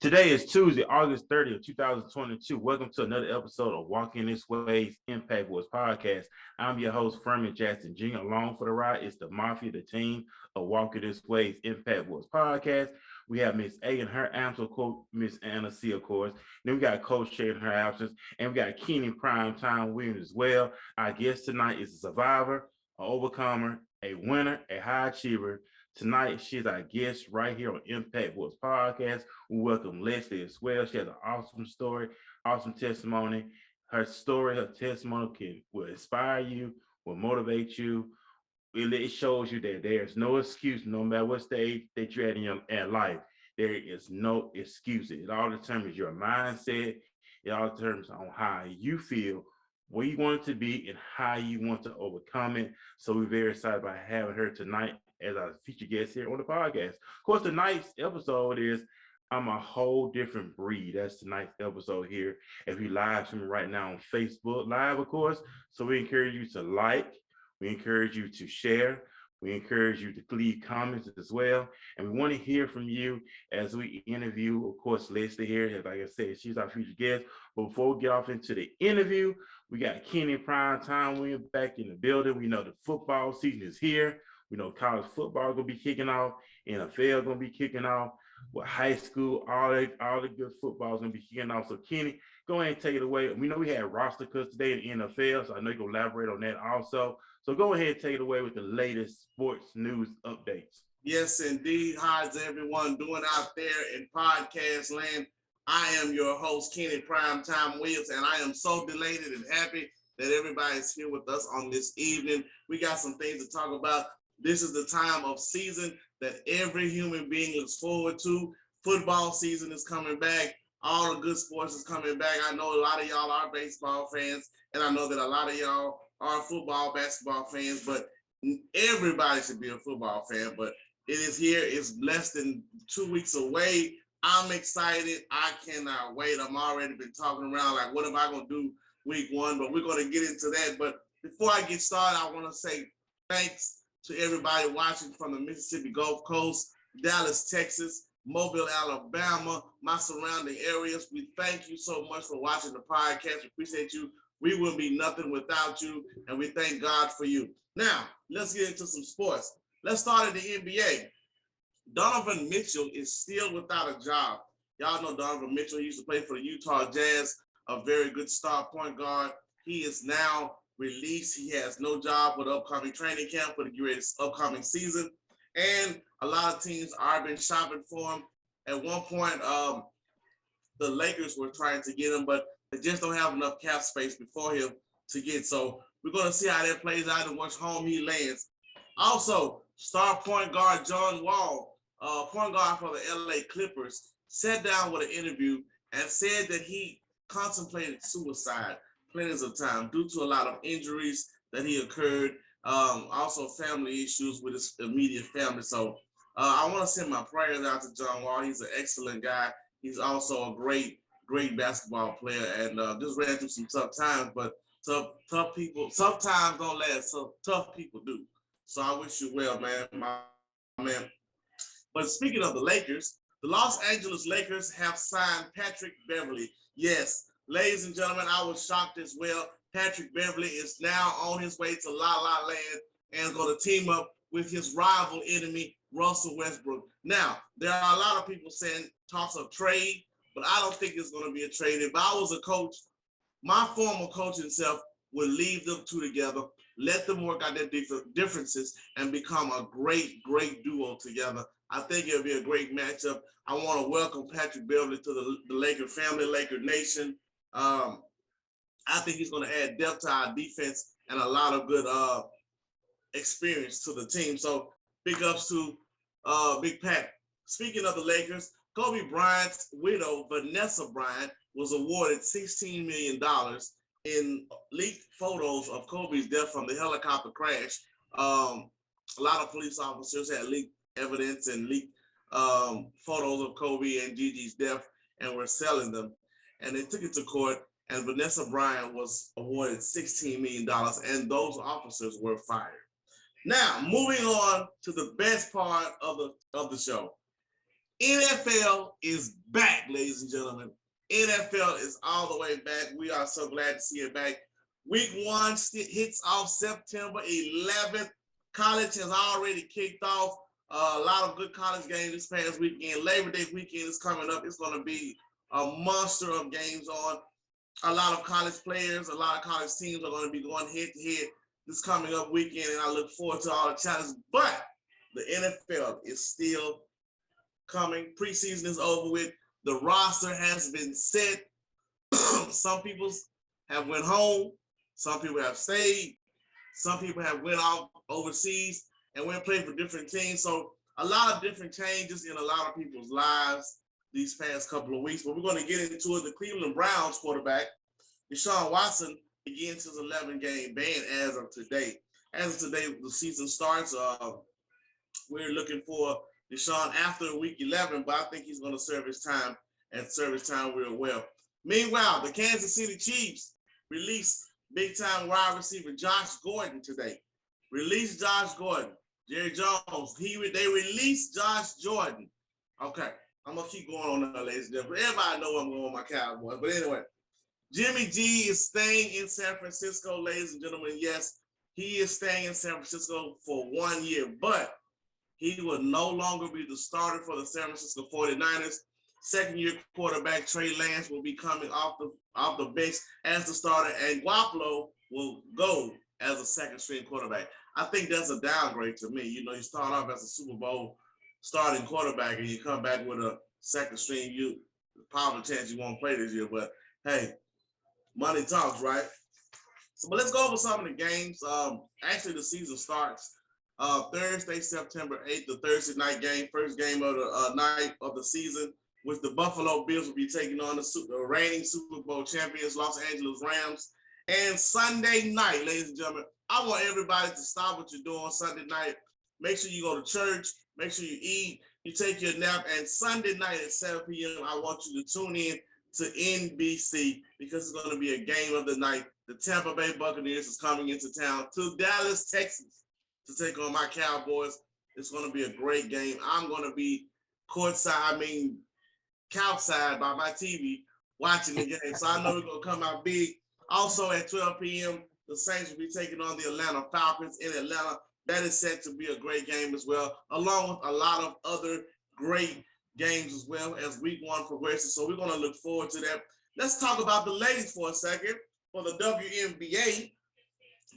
Today is Tuesday, August 30th, 2022. Welcome to another episode of Walking This Way's Impact Wars podcast. I'm your host, Furman Jackson Jr. Along for the ride is the Mafia, the team of Walking This Way's Impact Wars podcast. We have Miss A in her absence, of course, Miss Anna C, of course. Then we got Coach Shay in her absence, and we got Keenan Primetime Williams as well. Our guest tonight is a survivor, an overcomer, a winner, a high achiever. Tonight, she's our guest right here on Impact Wars podcast. We welcome Leslie as well. She has an awesome story, awesome testimony. Her story, her testimony will inspire you, will motivate you. It shows you that there's no excuse, no matter what stage that you're at in your life. There is no excuses. It all determines your mindset. It all determines on how you feel, where you want it to be, and how you want to overcome it. So we're very excited about having her tonight as our featured guest here on the podcast. Of course, tonight's episode is I'm a whole different breed. That's tonight's episode here. If you live streaming right now on Facebook Live, of course. So we encourage you to like, we encourage you to share, we encourage you to leave comments as well. And we want to hear from you as we interview, of course, Leslie here. Like I said, she's our future guest. But before we get off into the interview, we got Kenny Primetime Williams back in the building. We know the football season is here. We know college football gonna be kicking off, NFL gonna be kicking off, with high school, all the good football is gonna be kicking off. So Kenny, go ahead and take it away. We know we had roster cuts today in the NFL, so I know you're gonna elaborate on that also. So go ahead and take it away with the latest sports news updates. Yes, indeed. How's everyone doing out there in podcast land? I am your host, Kenny Primetime Williams, and I am so delighted and happy that everybody's here with us on this evening. We got some things to talk about. This is the time of season that every human being looks forward to. Football season is coming back. All the good sports is coming back. I know a lot of y'all are baseball fans, and I know that a lot of y'all are football, basketball fans, but everybody should be a football fan. But it is here. It's less than 2 weeks away. I'm excited. I cannot wait. I'm already been talking around like, what am I going to do week one? But we're going to get into that. But before I get started, I want to say thanks to everybody watching from the Mississippi Gulf Coast, Dallas, Texas, Mobile, Alabama, my surrounding areas. We thank you so much for watching the podcast. We appreciate you. We will be nothing without you, and we thank God for you. Now, let's get into some sports. Let's start at the NBA. Donovan Mitchell is still without a job. Y'all know Donovan Mitchell. He used to play for the Utah Jazz, a very good star point guard. He is now released. He has no job for the upcoming training camp for the greatest upcoming season. And a lot of teams are been shopping for him. At one point, the Lakers were trying to get him, but they just don't have enough cap space before him to get. So we're going to see how that plays out and which home he lands. Also, star point guard John Wall, point guard for the LA Clippers, sat down with an interview and said that he contemplated suicide plenty of time due to a lot of injuries that he occurred, also family issues with his immediate family. So I want to send my prayers out to John Wall. He's an excellent guy. He's also a great basketball player, and just ran through some tough times, but tough people sometimes don't last, so tough people do. So I wish you well, man, my man. But speaking of the Lakers, the Los Angeles Lakers have signed Patrick Beverly. Yes, ladies and gentlemen, I was shocked as well. Patrick Beverly is now on his way to La La Land and is going to team up with his rival enemy, Russell Westbrook. Now, there are a lot of people saying talks of trade, but I don't think it's going to be a trade. If I was a coach, my former coaching self would leave them two together, let them work out their differences, and become a great duo together. I think it'll be a great matchup. I want to welcome Patrick Beverly to the Laker family, Laker Nation. I think he's going to add depth to our defense and a lot of good experience to the team. So big ups to Big Pat. Speaking of the Lakers, Kobe Bryant's widow, Vanessa Bryant, was awarded $16 million in leaked photos of Kobe's death from the helicopter crash. A lot of police officers had leaked evidence and leaked photos of Kobe and Gigi's death and were selling them. And they took it to court, and Vanessa Bryant was awarded $16 million, and those officers were fired. Now, moving on to the best part of the show. NFL is back, ladies and gentlemen. NFL is all the way back. We are so glad to see it back. Week 1 hits off September 11th. College has already kicked off. A lot of good college games this past weekend. Labor Day weekend is coming up. It's going to be a monster of games on. A lot of college players, a lot of college teams are going to be going head to head this coming up weekend, and I look forward to all the challenges. But the NFL is still coming. Preseason is over with. The roster has been set. Some people have went home. Some people have stayed. Some people have went off overseas and went play for different teams. So a lot of different changes in a lot of people's lives these past couple of weeks. But we're going to get into it. The Cleveland Browns quarterback, Deshaun Watson, begins his 11-game ban as of today. As of today, the season starts. We're looking for Deshaun after week 11, but I think he's going to serve his time and serve his time real well. Meanwhile, the Kansas City Chiefs released big-time wide receiver Josh Gordon today. Released Josh Gordon. Jerry Jones, they released Josh Jordan. Okay, I'm going to keep going on that, ladies and gentlemen. Everybody know I'm going on my Cowboys. But anyway, Jimmy G is staying in San Francisco, ladies and gentlemen. Yes, he is staying in San Francisco for 1 year, but he will no longer be the starter for the San Francisco 49ers. Second-year quarterback Trey Lance will be coming off the bench as the starter, and Garoppolo will go as a second-string quarterback. I think that's a downgrade to me. You know, you start off as a Super Bowl starting quarterback, and you come back with a second-string. You probably chance you won't play this year, but hey, money talks, right? So, but let's go over some of the games. Actually, the season starts Thursday, September 8th, the Thursday night game, first game of the night of the season, which the Buffalo Bills will be taking on the reigning Super Bowl champions, Los Angeles Rams. And Sunday night, ladies and gentlemen, I want everybody to stop what you're doing Sunday night. Make sure you go to church. Make sure you eat. You take your nap. And Sunday night at 7 p.m., I want you to tune in to NBC because it's going to be a game of the night. The Tampa Bay Buccaneers is coming into town to Dallas, Texas to take on my Cowboys. It's going to be a great game. I'm going to be couchside by my TV watching the game. So I know we're going to come out big. Also at 12 p.m., the Saints will be taking on the Atlanta Falcons in Atlanta. That is set to be a great game as well, along with a lot of other great games as well as week 1 progresses. So we're going to look forward to that. Let's talk about the ladies for a second. For the WNBA,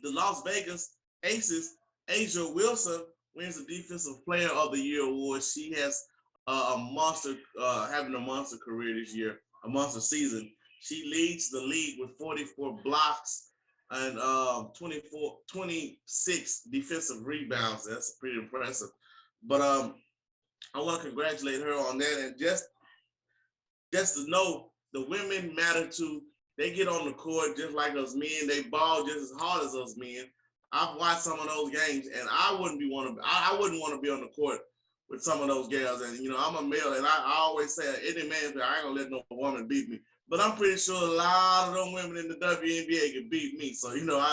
the Las Vegas Aces, Asia Wilson wins the Defensive Player of the Year award. She has having a monster career this year, a monster season. She leads the league with 44 blocks and 26 defensive rebounds. That's pretty impressive. But I want to congratulate her on that. And just to know the women matter too. They get on the court just like us men. They ball just as hard as us men. I've watched some of those games, and I wouldn't want to be on the court with some of those girls. And you know, I'm a male, and I always say, any man, I ain't gonna let no woman beat me. But I'm pretty sure a lot of them women in the WNBA can beat me. So you know,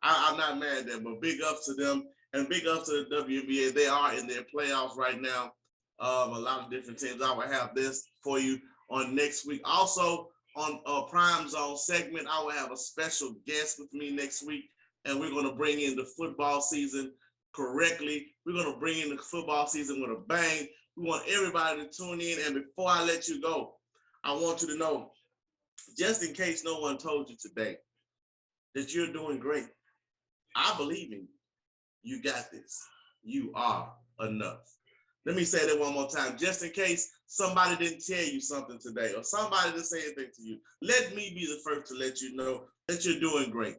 I'm not mad at them. But big ups to them, and big ups to the WNBA. They are in their playoffs right now. A lot of different teams. I will have this for you on next week. Also, on Prime Zone segment, I will have a special guest with me next week, and we're going to bring in the football season correctly. We're going to bring in the football season with a bang. We want everybody to tune in, and before I let you go, I want you to know, just in case no one told you today, that you're doing great. I believe in you. You got this. You are enough. Let me say that one more time, just in case somebody didn't tell you something today or somebody didn't say anything to you. Let me be the first to let you know that you're doing great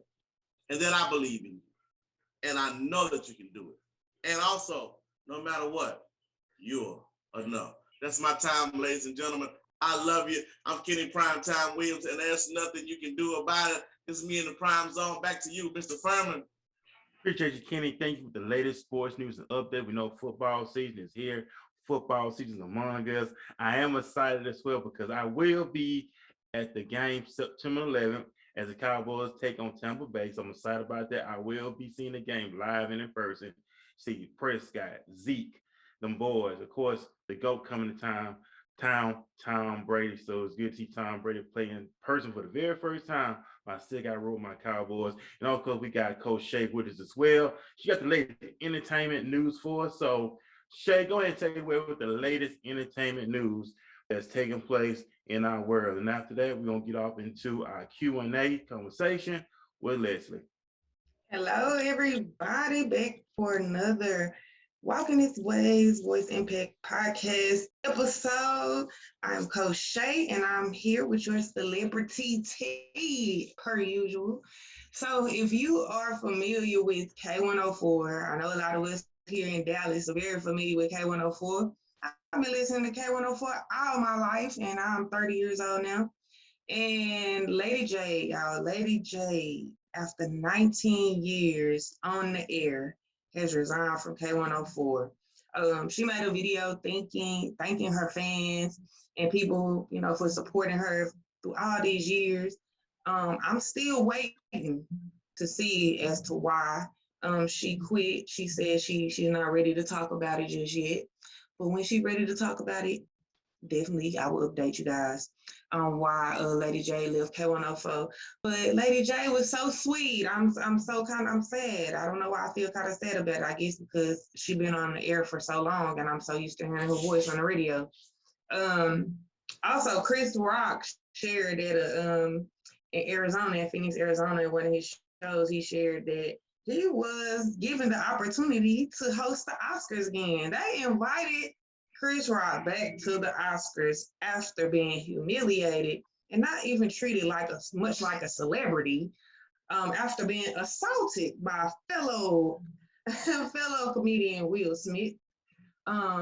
and that I believe in you. And I know that you can do it. And also, no matter what, you're enough. That's my time, ladies and gentlemen. I love you. I'm Kenny Primetime Williams, and there's nothing you can do about it. It's me in the Prime Zone. Back to you, Mr. Furman. Appreciate you, Kenny. Thank you for the latest sports news and update. We know football season is here. Football season is among us. I am excited as well because I will be at the game September 11th as the Cowboys take on Tampa Bay. So I'm excited about that. I will be seeing the game live and in person. See Prescott, Zeke, them boys. Of course, the GOAT coming to Tom Brady. So it's good to see Tom Brady play in person for the very first time. I still got to roll my Cowboys. And of course, we got Coach Shay with us as well. She got the latest entertainment news for us. So, Shay, go ahead and take it away with the latest entertainment news that's taking place in our world. And after that, we're going to get off into our Q&A conversation with Leslie. Hello, everybody, back for another Walking This Ways Voice Impact Podcast episode. I'm Coach Shay, and I'm here with your celebrity tea, per usual. So, if you are familiar with K104, I know a lot of us here in Dallas are very familiar with K104. I've been listening to K104 all my life, and I'm 30 years old now. And Lady J, y'all, Lady J, after 19 years on the air, has resigned from K104. She made a video thanking her fans and people, for supporting her through all these years. I'm still waiting to see as to why she quit. She said she's not ready to talk about it just yet. But when she's ready to talk about it, definitely I will update you guys on why Lady J left K104. But Lady J was so sweet. I'm sad. I don't know why I feel kind of sad about it. I guess because she's been on the air for so long and I'm so used to hearing her voice on the radio. Also, Chris Rock shared that in Arizona, in Phoenix, Arizona, in one of his shows, he shared that he was given the opportunity to host the Oscars again. They invited Chris Rock back to the Oscars after being humiliated and not even treated much like a celebrity, after being assaulted by fellow comedian Will Smith.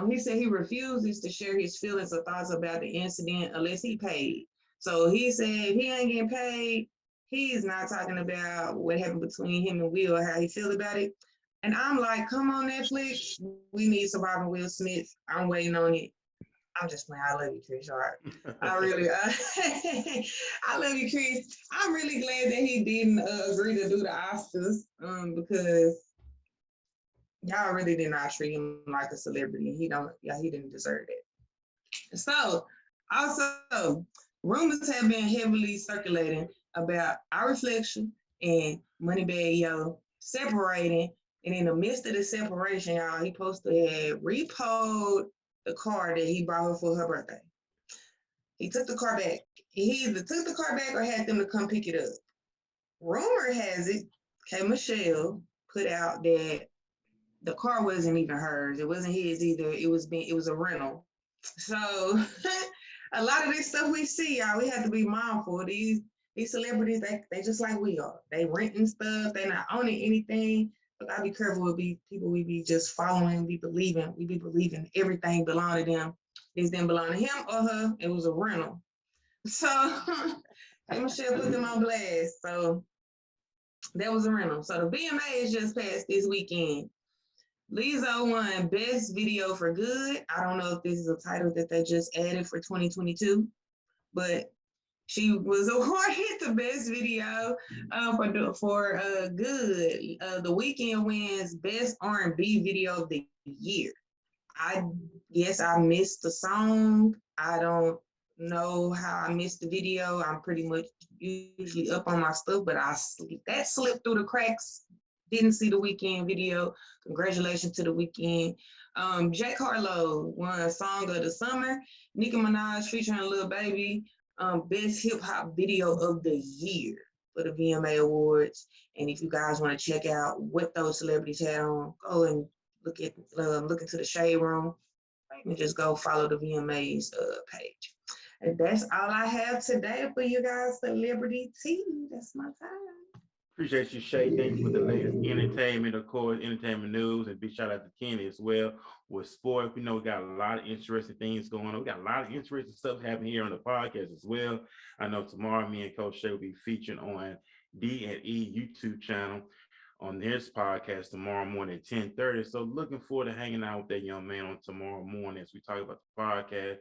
He said he refuses to share his feelings or thoughts about the incident unless he paid. So he said if he ain't getting paid, he's not talking about what happened between him and Will or how he feel about it. And I'm like, come on, Netflix. We need Surviving Will Smith. I'm waiting on it. I'm just playing. I love you, Chris Hart. I really, I love you, Chris. I'm really glad that he didn't agree to do the Oscars because y'all really did not treat him like a celebrity. He didn't deserve it. So, also, rumors have been heavily circulating about Our Reflection and Moneybag Yo separating. And in the midst of the separation, y'all, he posted had repoed the car that he bought her for her birthday. He took the car back. He either took the car back or had them to come pick it up. Rumor has it, K. Michelle put out that the car wasn't even hers. It wasn't his either. It was a rental. So a lot of this stuff we see, y'all, we have to be mindful. These celebrities, they just like we are. They renting stuff. They not owning anything. But gotta be careful with people we be just following, we be believing everything belong to them. This didn't belong to him or her. It was a rental. So hey, Michelle put them on blast. So that was a rental. So the VMAs just passed this weekend. Lizzo won Best Video for Good. I don't know if this is a title that they just added for 2022, but she was awarded the Best Video for Good. The Weeknd wins Best R&B Video of the Year. I guess I missed the song. I don't know how I missed the video. I'm pretty much usually up on my stuff, but that slipped through the cracks. Didn't see the Weeknd video. Congratulations to the Weeknd. Jack Harlow won Song of the Summer. Nicki Minaj featuring Lil Baby, Best Hip Hop Video of the Year for the VMA Awards. And if you guys want to check out what those celebrities had on, go and look into the Shade Room. You can just go follow the VMA's page. And that's all I have today for you guys, Celebrity Tea. That's my time. Appreciate you, Shay. Thank you for the latest entertainment, of course, entertainment news, and big shout out to Kenny as well with sports. We know we got a lot of interesting things going on. We got a lot of interesting stuff happening here on the podcast as well. I know tomorrow me and Coach Shay will be featured on D&E YouTube channel on his podcast tomorrow morning at 10:30. So looking forward to hanging out with that young man on tomorrow morning as we talk about the podcast,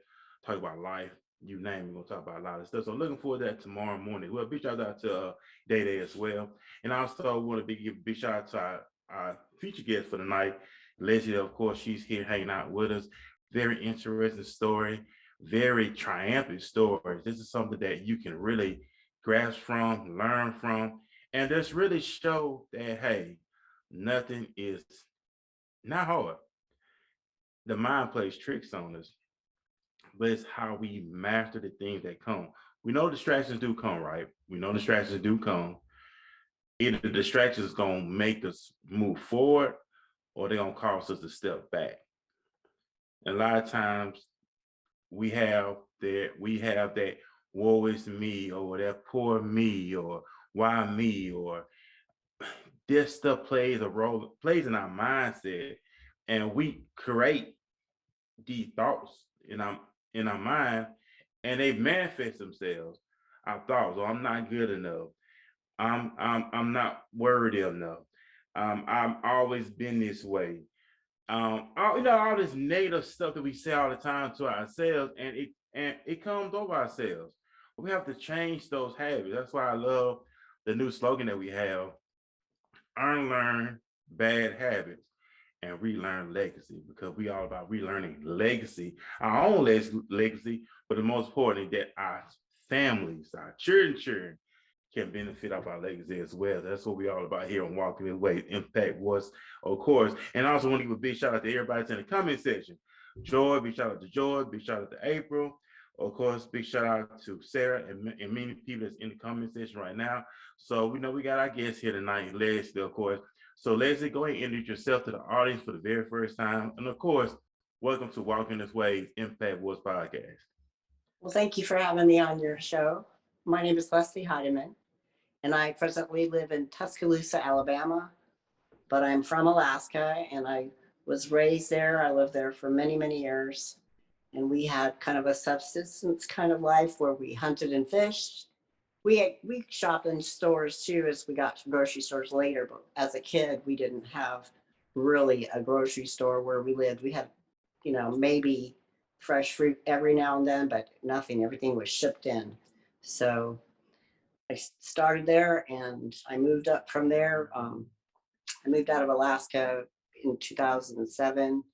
talk about life, you name it. We're going to talk about a lot of stuff. So looking forward to that tomorrow morning. Well, big shout out to Day Day as well. And also want to give a big shout out to our feature guest for the night, Leslie, of course, she's here hanging out with us. Very interesting story, very triumphant story. This is something that you can really grasp from, learn from, and just really show that, hey, nothing is not hard. The mind plays tricks on us, but it's how we master the things that come. We know distractions do come, right? We know distractions do come. Either the distractions is gonna make us move forward or they're gonna cause us to step back. And a lot of times we have that woe is me or that poor me or why me or this stuff plays a role, plays in our mindset, and we create these thoughts in our mind, and they manifest themselves. Our thoughts, oh, I'm not good enough. I'm not worthy enough. I've always been this way. All this negative stuff that we say all the time to ourselves, and it comes over ourselves. We have to change those habits. That's why I love the new slogan that we have: unlearn bad habits and relearn legacy, because we all about relearning legacy, our own legacy, but the most important that our families, our children can benefit off our legacy as well. That's what we all about here on Walking This Way. Impact was, of course. And I also want to give a big shout out to everybody that's in the comment section. Joy, big shout out to Joy, big shout out to April. Of course, big shout out to Sarah and many people that's in the comment section right now. So we know we got our guests here tonight, Leslie, of course. So Leslie, go ahead and introduce yourself to the audience for the very first time. And of course, welcome to Walking This Way Impact Wars podcast. Well, thank you for having me on your show. My name is Leslie Heidemann, and I presently live in Tuscaloosa, Alabama, but I'm from Alaska, and I was raised there. I lived there for many, many years, and we had kind of a subsistence kind of life where we hunted and fished. We shopped in stores too as we got to grocery stores later, but as a kid, we didn't have really a grocery store where we lived. We had, maybe fresh fruit every now and then, but nothing. Everything was shipped in. So I started there and I moved up from there. I moved out of Alaska in 2007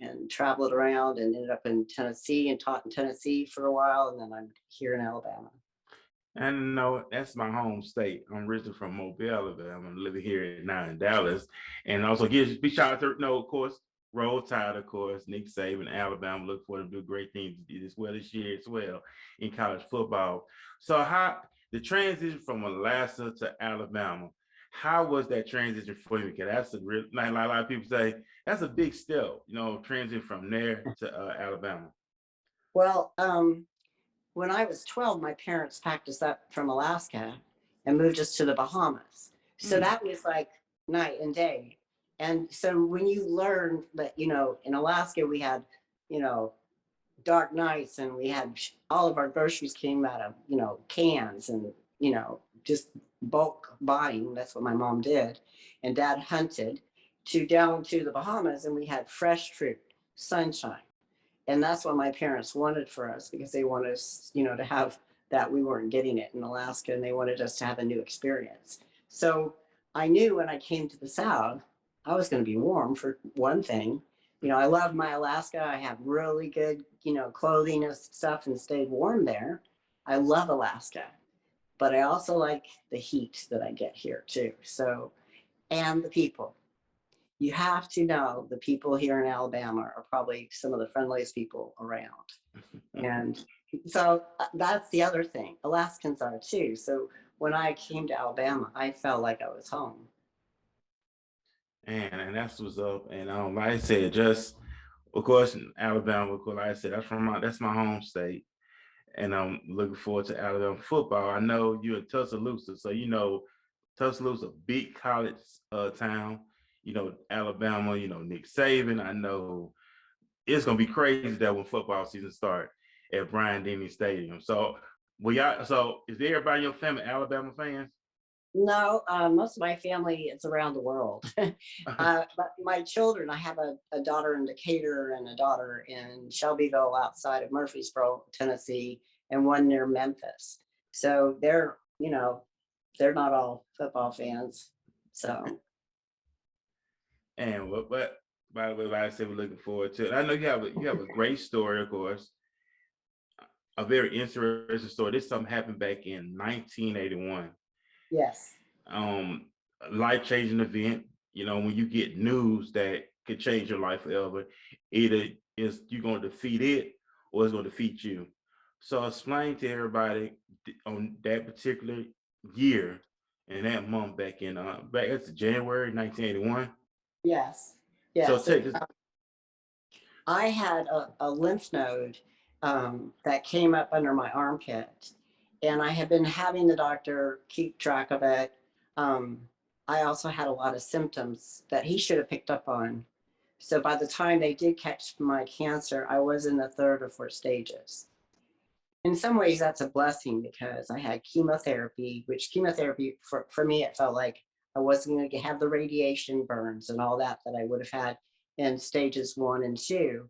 and traveled around and ended up in Tennessee and taught in Tennessee for a while. And then I'm here in Alabama. And no, that's my home state. I'm originally from Mobile, Alabama. I'm living here now in Dallas. And also give big shout out to, of course, Roll Tide, of course, Nick Saban, Alabama. Look for them to do great things as well this year as well in college football. So how the transition from Alaska to Alabama, how was that transition for you? Because that's a real, like a lot of people say, that's a big step, transition from there to Alabama. Well, when I was 12, my parents packed us up from Alaska and moved us to the Bahamas. So that was like night and day. And so when you learn that, in Alaska, we had, dark nights and we had all of our groceries came out of, cans and, just bulk buying. That's what my mom did. And dad hunted to down to the Bahamas and we had fresh fruit, sunshine. And that's what my parents wanted for us because they wanted us, to have that. We weren't getting it in Alaska and they wanted us to have a new experience. So I knew when I came to the South, I was going to be warm for one thing. I love my Alaska. I have really good, clothing and stuff and stayed warm there. I love Alaska, but I also like the heat that I get here too. So, and the people. You have to know the people here in Alabama are probably some of the friendliest people around. And so that's the other thing. Alaskans are too. So when I came to Alabama, I felt like I was home. And that's what's up. And like I said, just of course, Alabama, of course, like I said, that's my home state. And I'm looking forward to Alabama football. I know you're in Tuscaloosa, so Tuscaloosa, big college town. Alabama. Nick Saban. I know it's gonna be crazy that when football season start at Bryant Denny Stadium. So, is everybody in your family Alabama fans? No, most of my family is around the world. But my children, I have a daughter in Decatur and a daughter in Shelbyville outside of Murfreesboro, Tennessee, and one near Memphis. So they're not all football fans. So. And what By the way, like I said, we're looking forward to it. I know you have a great story, of course, a very interesting story. This something happened back in 1981. Yes. Um, a life-changing event. When you get news that could change your life forever, either is you're going to defeat it or it's going to defeat you. So explain to everybody on that particular year and that month back it's January 1981. Yes. So Yes. take this. I had a lymph node that came up under my armpit, and I had been having the doctor keep track of it. Um, I also had a lot of symptoms that he should have picked up on. So by the time they did catch my cancer, I was in the third or fourth stages. In some ways, that's a blessing because I had chemotherapy, which chemotherapy for me, it felt like I wasn't going to have the radiation burns and all that I would have had in stages 1 and 2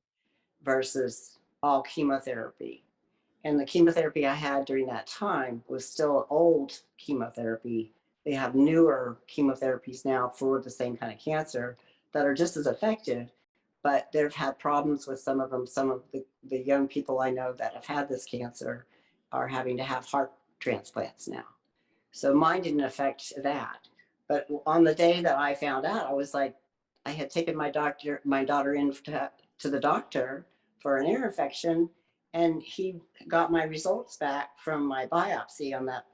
versus all chemotherapy. And the chemotherapy I had during that time was still old chemotherapy. They have newer chemotherapies now for the same kind of cancer that are just as effective, but they've had problems with some of them. Some of the young people I know that have had this cancer are having to have heart transplants now. So mine didn't affect that. But on the day that I found out, I was like, I had taken my daughter in to the doctor for an ear infection, and he got my results back from my biopsy on that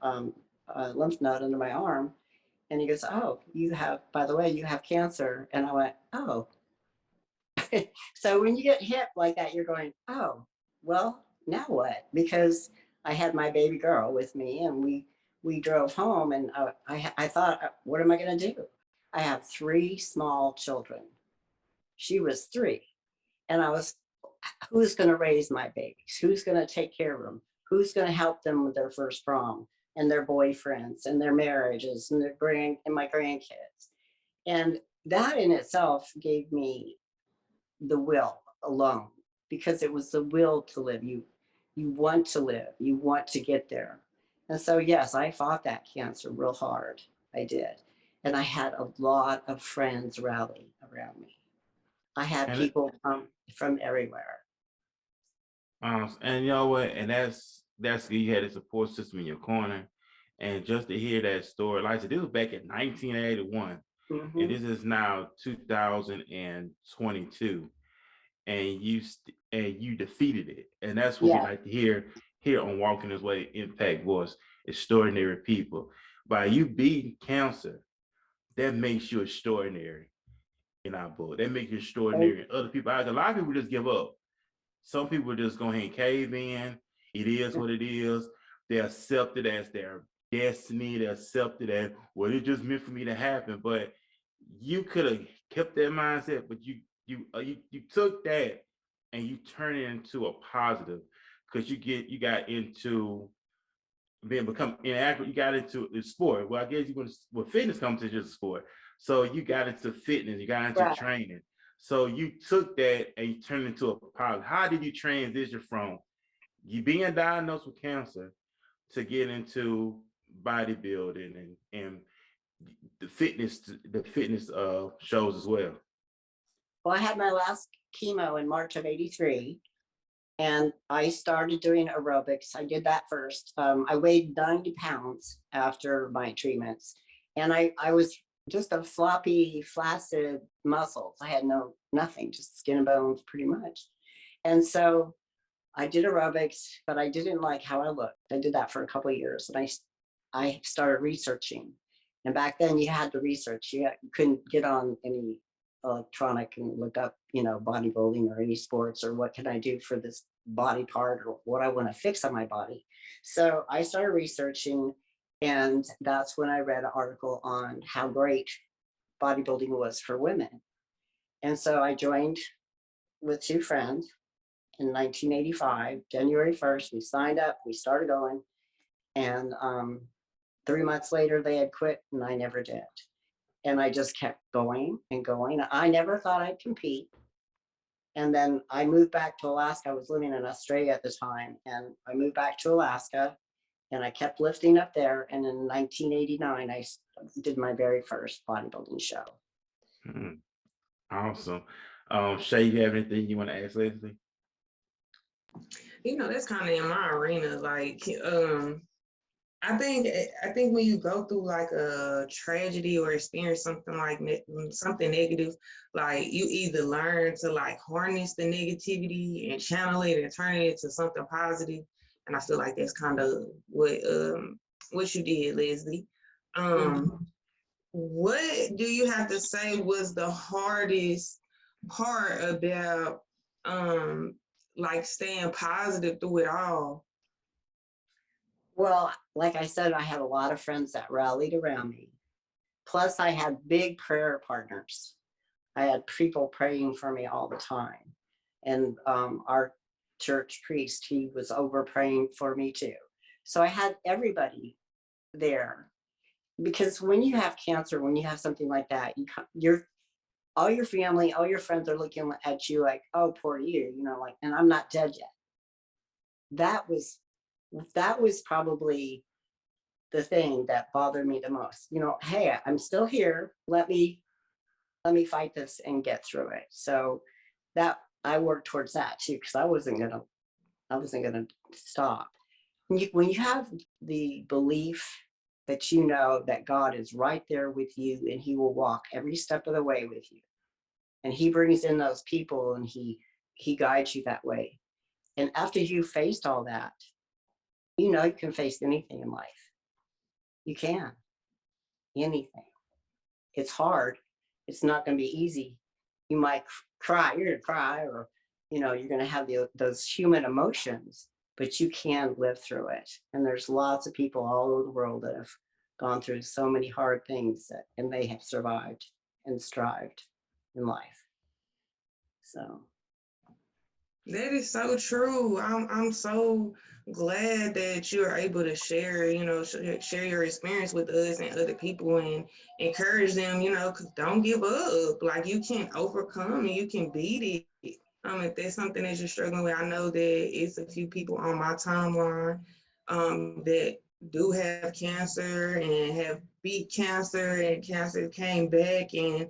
lymph node under my arm. And he goes, "Oh, by the way, you have cancer." And I went, "Oh." So when you get hit like that, you're going, "Oh, well, now what?" Because I had my baby girl with me, and we drove home, and I thought, "What am I going to do?" I have 3 small children. She was 3, and I was, who's going to raise my babies? Who's going to take care of them? Who's going to help them with their first prom and their boyfriends and their marriages and my grandkids? And that in itself gave me the will alone, because it was the will to live. You want to live, you want to get there. And so yes, I fought that cancer real hard. I did. And I had a lot of friends rally around me. I had And people from everywhere. and you know what? And that's you had a support system in your corner. And just to hear that story, like I said, this was back in 1981, and Mm-hmm. this is now 2022, and you defeated it, and that's what we Yeah. like to hear here on Walking This Way Impact Voice. Extraordinary people. By you beating cancer, that makes you extraordinary in our book. That makes you And extraordinary. Other people, a lot of people just give up. Some people just go ahead and cave in. It is what it is. They accept it as their destiny. They accept it as, well, it just meant for me to happen. But you could have kept that mindset, but you took that and you turn it into a positive, because you got into become inaccurate. You got into the sport. Well, I guess fitness comes to just a sport. So you got into fitness. You got into right. training. So you took that and you turned it into a positive. How did you transition from you being diagnosed with cancer to get into bodybuilding and the fitness shows as well? Well, I had my last chemo in March of 83, and I started doing aerobics. I did that first. I weighed 90 pounds after my treatments, and I was just a floppy, flaccid muscles. I had nothing, just skin and bones pretty much. And so I did aerobics, but I didn't like how I looked. I did that for a couple of years, and I started researching. And back then, you had to research. You couldn't get on any electronic and look up, bodybuilding or any sports or what can I do for this body part or what I want to fix on my body. So I started researching, and that's when I read an article on how great bodybuilding was for women. And so I joined with 2 friends in 1985, January 1st. We signed up, we started going, and 3 months later, they had quit, and I never did. And I just kept going and going. I never thought I'd compete. And then I moved back to Alaska. I was living in Australia at the time, and I moved back to Alaska, and I kept lifting up there. And in 1989, I did my very first bodybuilding show. Hmm. Awesome. Shay, you have anything you want to ask Leslie? That's kind of in my arena. Like, I think when you go through like a tragedy or experience something like something negative, like you either learn to like harness the negativity and channel it and turn it into something positive. And I feel like that's kind of what you did, Leslie. Um, what do you have to say was the hardest part about like staying positive through it all? Well, like I said, I had a lot of friends that rallied around me. Plus, I had big prayer partners. I had people praying for me all the time. And our church priest, he was over praying for me too. So I had everybody there. Because when you have cancer, when you have something like that, you're all your family, all your friends are looking at you like, oh, poor you, like, and I'm not dead yet. That was probably the thing that bothered me the most. Hey, I'm still here. Let me fight this and get through it. So that I worked towards that too, because I wasn't gonna stop. When you have the belief that that God is right there with you and he will walk every step of the way with you. And he brings in those people and he guides you that way. And after you faced all that, you can face anything in life. You can. Anything. It's hard. It's not going to be easy. You might cry. You're going to cry, or you're going to have those human emotions, but you can live through it. And there's lots of people all over the world that have gone through so many hard things and they have survived and strived in life. So That is so true. I'm so glad that you're able to share, share your experience with us and other people and encourage them, 'cause don't give up. Like you can overcome and you can beat it. If there's something that you're struggling with, I know that it's a few people on my timeline that do have cancer and have beat cancer and cancer came back and,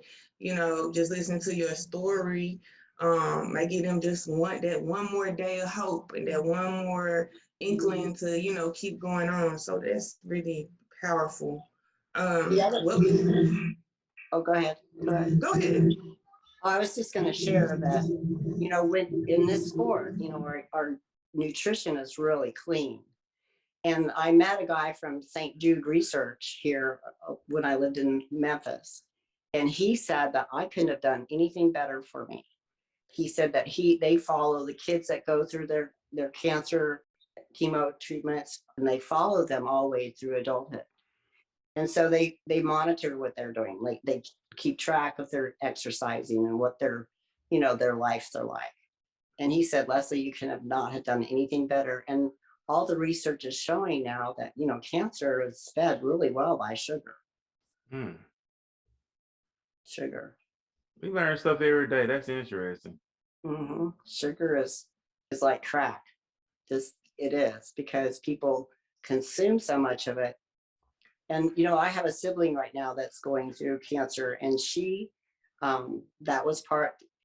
just listening to your story might give them just one more day of hope and that one more inkling to keep going on. So that's really powerful. the other, What oh, go ahead. Go ahead. I was just going to share that, when in this sport, our nutrition is really clean. And I met a guy from St. Jude Research here when I lived in Memphis. And he said that I couldn't have done anything better for me. He said that they follow the kids that go through their cancer chemo treatments, and they follow them all the way through adulthood. And so they monitor what they're doing. Like they keep track of their exercising and what their lives are like. And he said, Leslie, you can not have done anything better. And all the research is showing now that cancer is fed really well by sugar. Sugar. We learn stuff every day. That's interesting. Mm-hmm. Sugar is like crack. Just it is, because people consume so much of it. And I have a sibling right now that's going through cancer, and she that was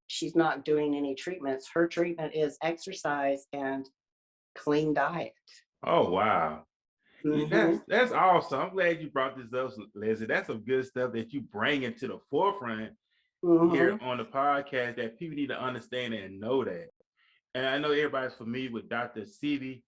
she's not doing any treatments. Her treatment is exercise and clean diet. Oh wow. Mm-hmm. That's awesome. I'm glad you brought this up, Leslie. That's some good stuff that you bring into the forefront here on the podcast that people need to understand and know that. And I know everybody's familiar with Dr. Sebi.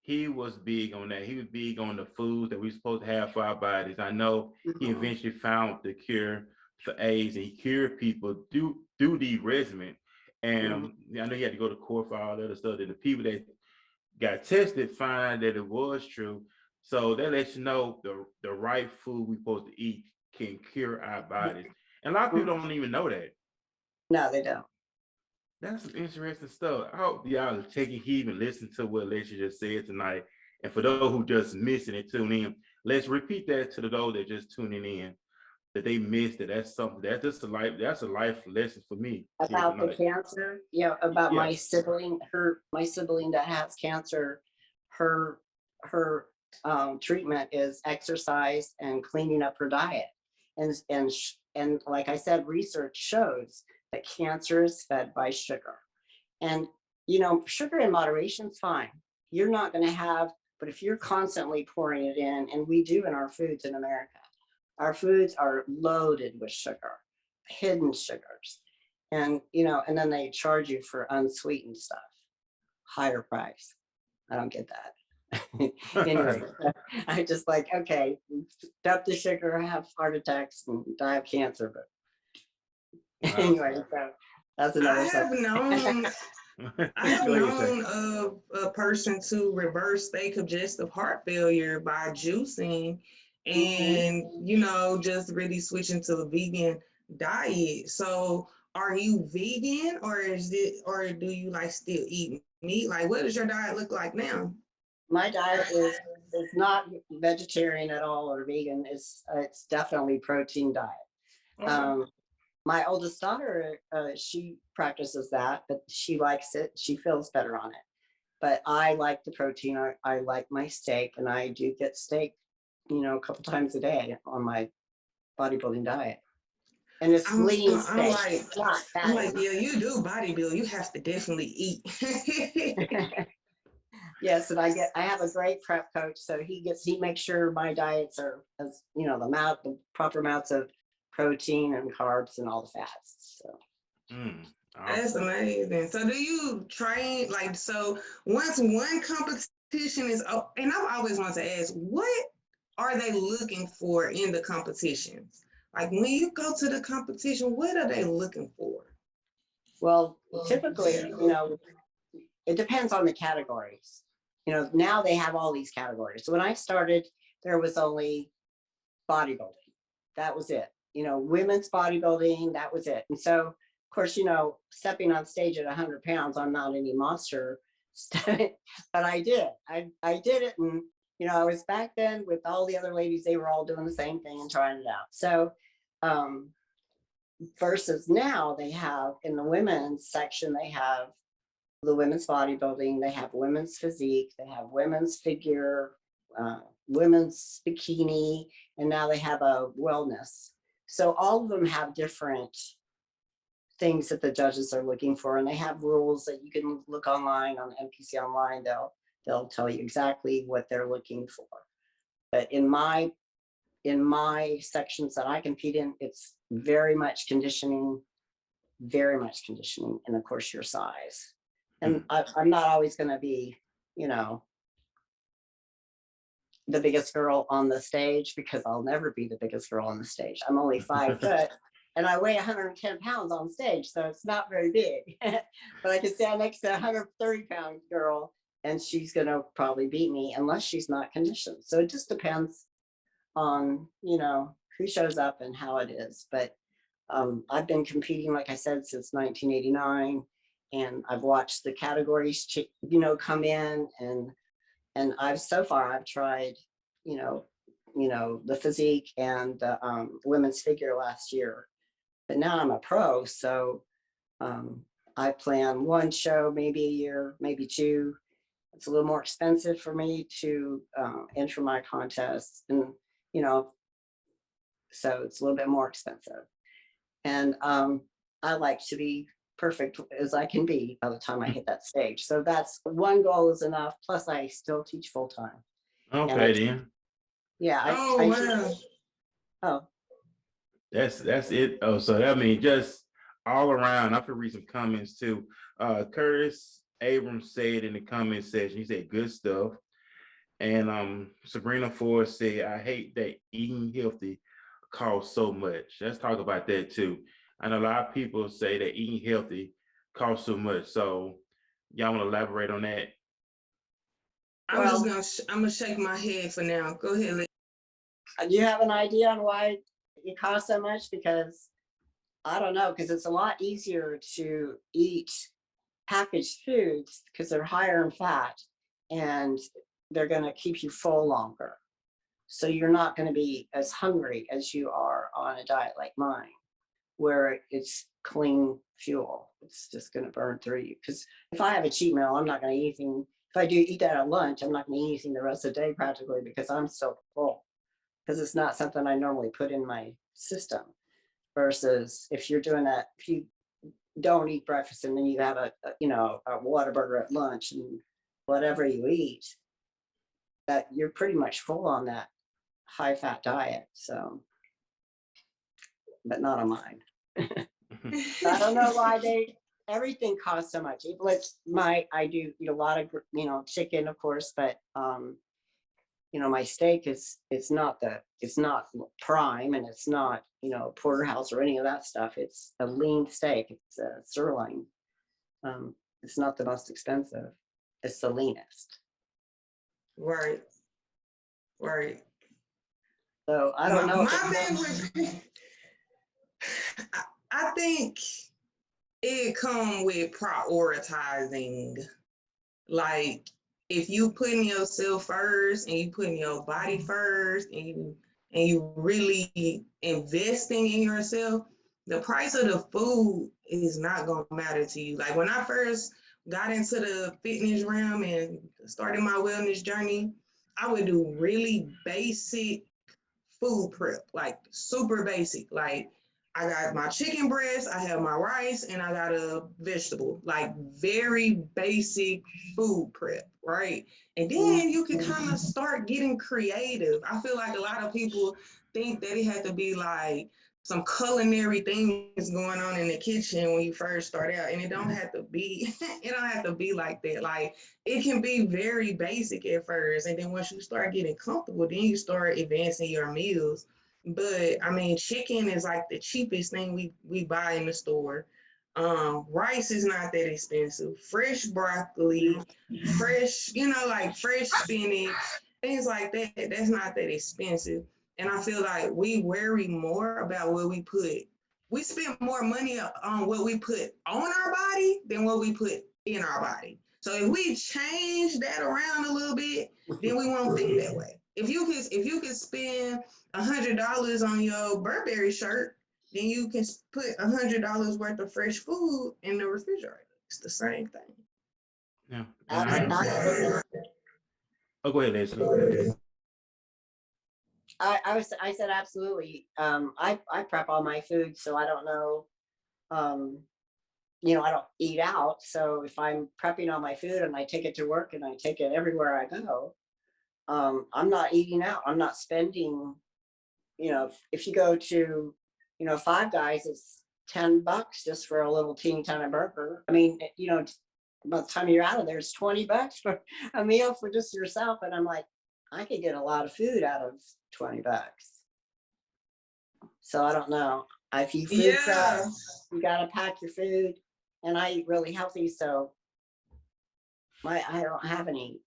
He was big on that. He was big on the foods that we're supposed to have for our bodies. I know he eventually found the cure for AIDS and he cured people through the regimen. And I know he had to go to court for all that other stuff. And the people that got tested find that it was true. So that lets you know the right food we're supposed to eat can cure our bodies. And a lot of people don't even know that. No, they don't. That's some interesting stuff. I hope y'all are taking heed and listen to what Leslie just said tonight. And for those who just missing it, tune in. Let's repeat that to those that just tuning in, that they missed it. That's something that's a life lesson for me. About the cancer, about my sibling, my sibling that has cancer, her treatment is exercise and cleaning up her diet. And like I said, research shows that cancer is fed by sugar. And, sugar in moderation is fine. You're not going to have, but if you're constantly pouring it in, and we do in our foods in America, our foods are loaded with sugar, hidden sugars. And, and then they charge you for unsweetened stuff, higher price. I don't get that. Anyway, I just like, okay, up the sugar, have heart attacks and die of cancer. But anyway, so that's another I have known of a person to reverse their congestive heart failure by juicing and, just really switching to the vegan diet. So are you vegan or do you like still eat meat? Like, what does your diet look like now? My diet is not vegetarian at all or vegan. It's definitely protein diet. My oldest daughter, she practices that, but she likes it. She feels better on it. But I like the protein. I like my steak, and I do get steak, a couple times a day on my bodybuilding diet. And it's lean steak. I'm like, yeah, you do bodybuild. You have to definitely eat. Yes, and I have a great prep coach, so he makes sure my diets are as the proper amounts of protein and carbs and all the fats. So awesome. That's amazing. So do you train so once one competition is and I've always wanted to ask, what are they looking for in the competitions? Like when you go to the competition, what are they looking for? Well, typically, it depends on the categories. Now they have all these categories. So when I started, there was only bodybuilding. That was it. Women's bodybuilding, that was it. And so, of course, stepping on stage at 100 pounds, I'm not any monster, but I did. I did it. And, I was back then with all the other ladies, they were all doing the same thing and trying it out. So, versus now they have in the women's section, they have the women's bodybuilding, they have women's physique, they have women's figure, women's bikini, and now they have a wellness. So all of them have different things that the judges are looking for, and they have rules that you can look online on NPC Online. They'll tell you exactly what they're looking for. But in my sections that I compete in, it's very much conditioning, and of course your size. And I'm not always going to be, the biggest girl on the stage, because I'll never be the biggest girl on the stage. I'm only 5 foot and I weigh 110 pounds on stage. So it's not very big, but I can stand next to a 130-pound girl and she's going to probably beat me unless she's not conditioned. So it just depends on, who shows up and how it is. But I've been competing, like I said, since 1989. And I've watched the categories, come in, and I've tried, the physique and the women's figure last year, but now I'm a pro. So I plan one show, maybe a year, maybe 2. It's a little more expensive for me to enter my contests, and, so it's a little bit more expensive. And I like to be perfect as I can be by the time I hit that stage. So that's one goal is enough. Plus I still teach full time. Okay, then. Yeah. That's it. Oh, so that means just all around. I could read some comments too. Curtis Abrams said in the comment section, he said good stuff. And Sabrina Ford said, I hate that eating healthy costs so much. Let's talk about that too. I know a lot of people say that eating healthy costs so much. So y'all want to elaborate on that? I'm gonna shake my head for now. Go ahead. Do you have an idea on why it costs so much? Because I don't know, because it's a lot easier to eat packaged foods because they're higher in fat and they're going to keep you full longer. So you're not going to be as hungry as you are on a diet like mine, where it's clean fuel. It's just going to burn through you. Because if I have a cheat meal, I'm not going to eat anything. If I do eat that at lunch, I'm not going to eat anything the rest of the day practically, because I'm still full. Because it's not something I normally put in my system. Versus if you're doing that, if you don't eat breakfast and then you have a Whataburger at lunch and whatever you eat, that you're pretty much full on that high fat diet. So, but not on mine. I don't know why everything costs so much. I do eat a lot of, chicken, of course, but my steak it's not prime, and it's not, porterhouse or any of that stuff. It's a lean steak. It's a sirloin. It's not the most expensive. It's the leanest. Right. So I don't know. My thing with, I think it come with prioritizing. Like, if you putting yourself first and you putting your body first and you really investing in yourself, the price of the food is not gonna matter to you. Like, when I first got into the fitness realm and started my wellness journey, I would do really basic food prep, like super basic. Like, I got my chicken breast, I have my rice, and I got a vegetable, like very basic food prep, right? And then you can kind of start getting creative. I feel like a lot of people think that it had to be like some culinary things going on in the kitchen when you first start out, and it don't have to be, it don't have to be like that. Like, it can be very basic at first, and then once you start getting comfortable, then you start advancing your meals. But I mean, chicken is like the cheapest thing we buy in the store. Rice is not that expensive. Fresh broccoli, fresh, like fresh spinach, things like that. That's not that expensive. And I feel like we worry more about what we put. We spend more money on what we put on our body than what we put in our body. So if we change that around a little bit, then we won't think that way. If you could spend $100 on your Burberry shirt, then you can put $100 worth of fresh food in the refrigerator. It's the same thing. Yeah. Oh, go ahead, Leslie. I said absolutely. I prep all my food, so I don't know. I don't eat out. So if I'm prepping all my food and I take it to work and I take it everywhere I go, I'm not eating out. I'm not spending. If you go to, Five Guys, it's $10 just for a little teeny tiny burger. I mean, by the time you're out of there, it's $20 for a meal for just yourself. And I'm like, I could get a lot of food out of $20. So I don't know. If you food prep, you gotta pack your food, and I eat really healthy, so I don't have any,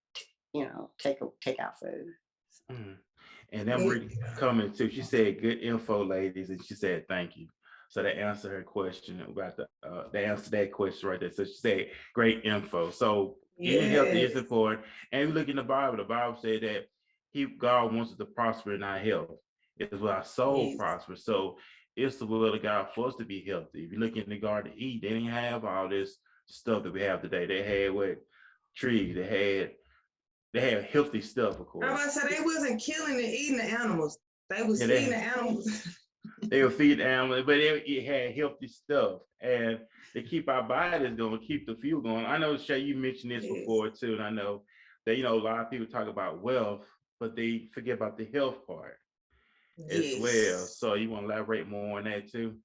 take out food. Mm. And then Brady coming too. She said, "Good info, ladies," and she said, "Thank you." So that answered her question about the answer that question right there. So she said, "Great info." So eating healthy is important. And we look in the Bible. The Bible said that God wants us to prosper in our health. It's what our soul prospers. So it's the will of God for us to be healthy. If you look in the Garden of Eden, they didn't have all this stuff that we have today. They had trees. They had healthy stuff, of course. I was about to say, they wasn't killing and eating the animals. They was feeding the animals. They would feed animals, but it had healthy stuff, and they keep our bodies going, keep the fuel going. I know, Shay, you mentioned this before too, and I know that a lot of people talk about wealth, but they forget about the health part as well. So you want to elaborate more on that too?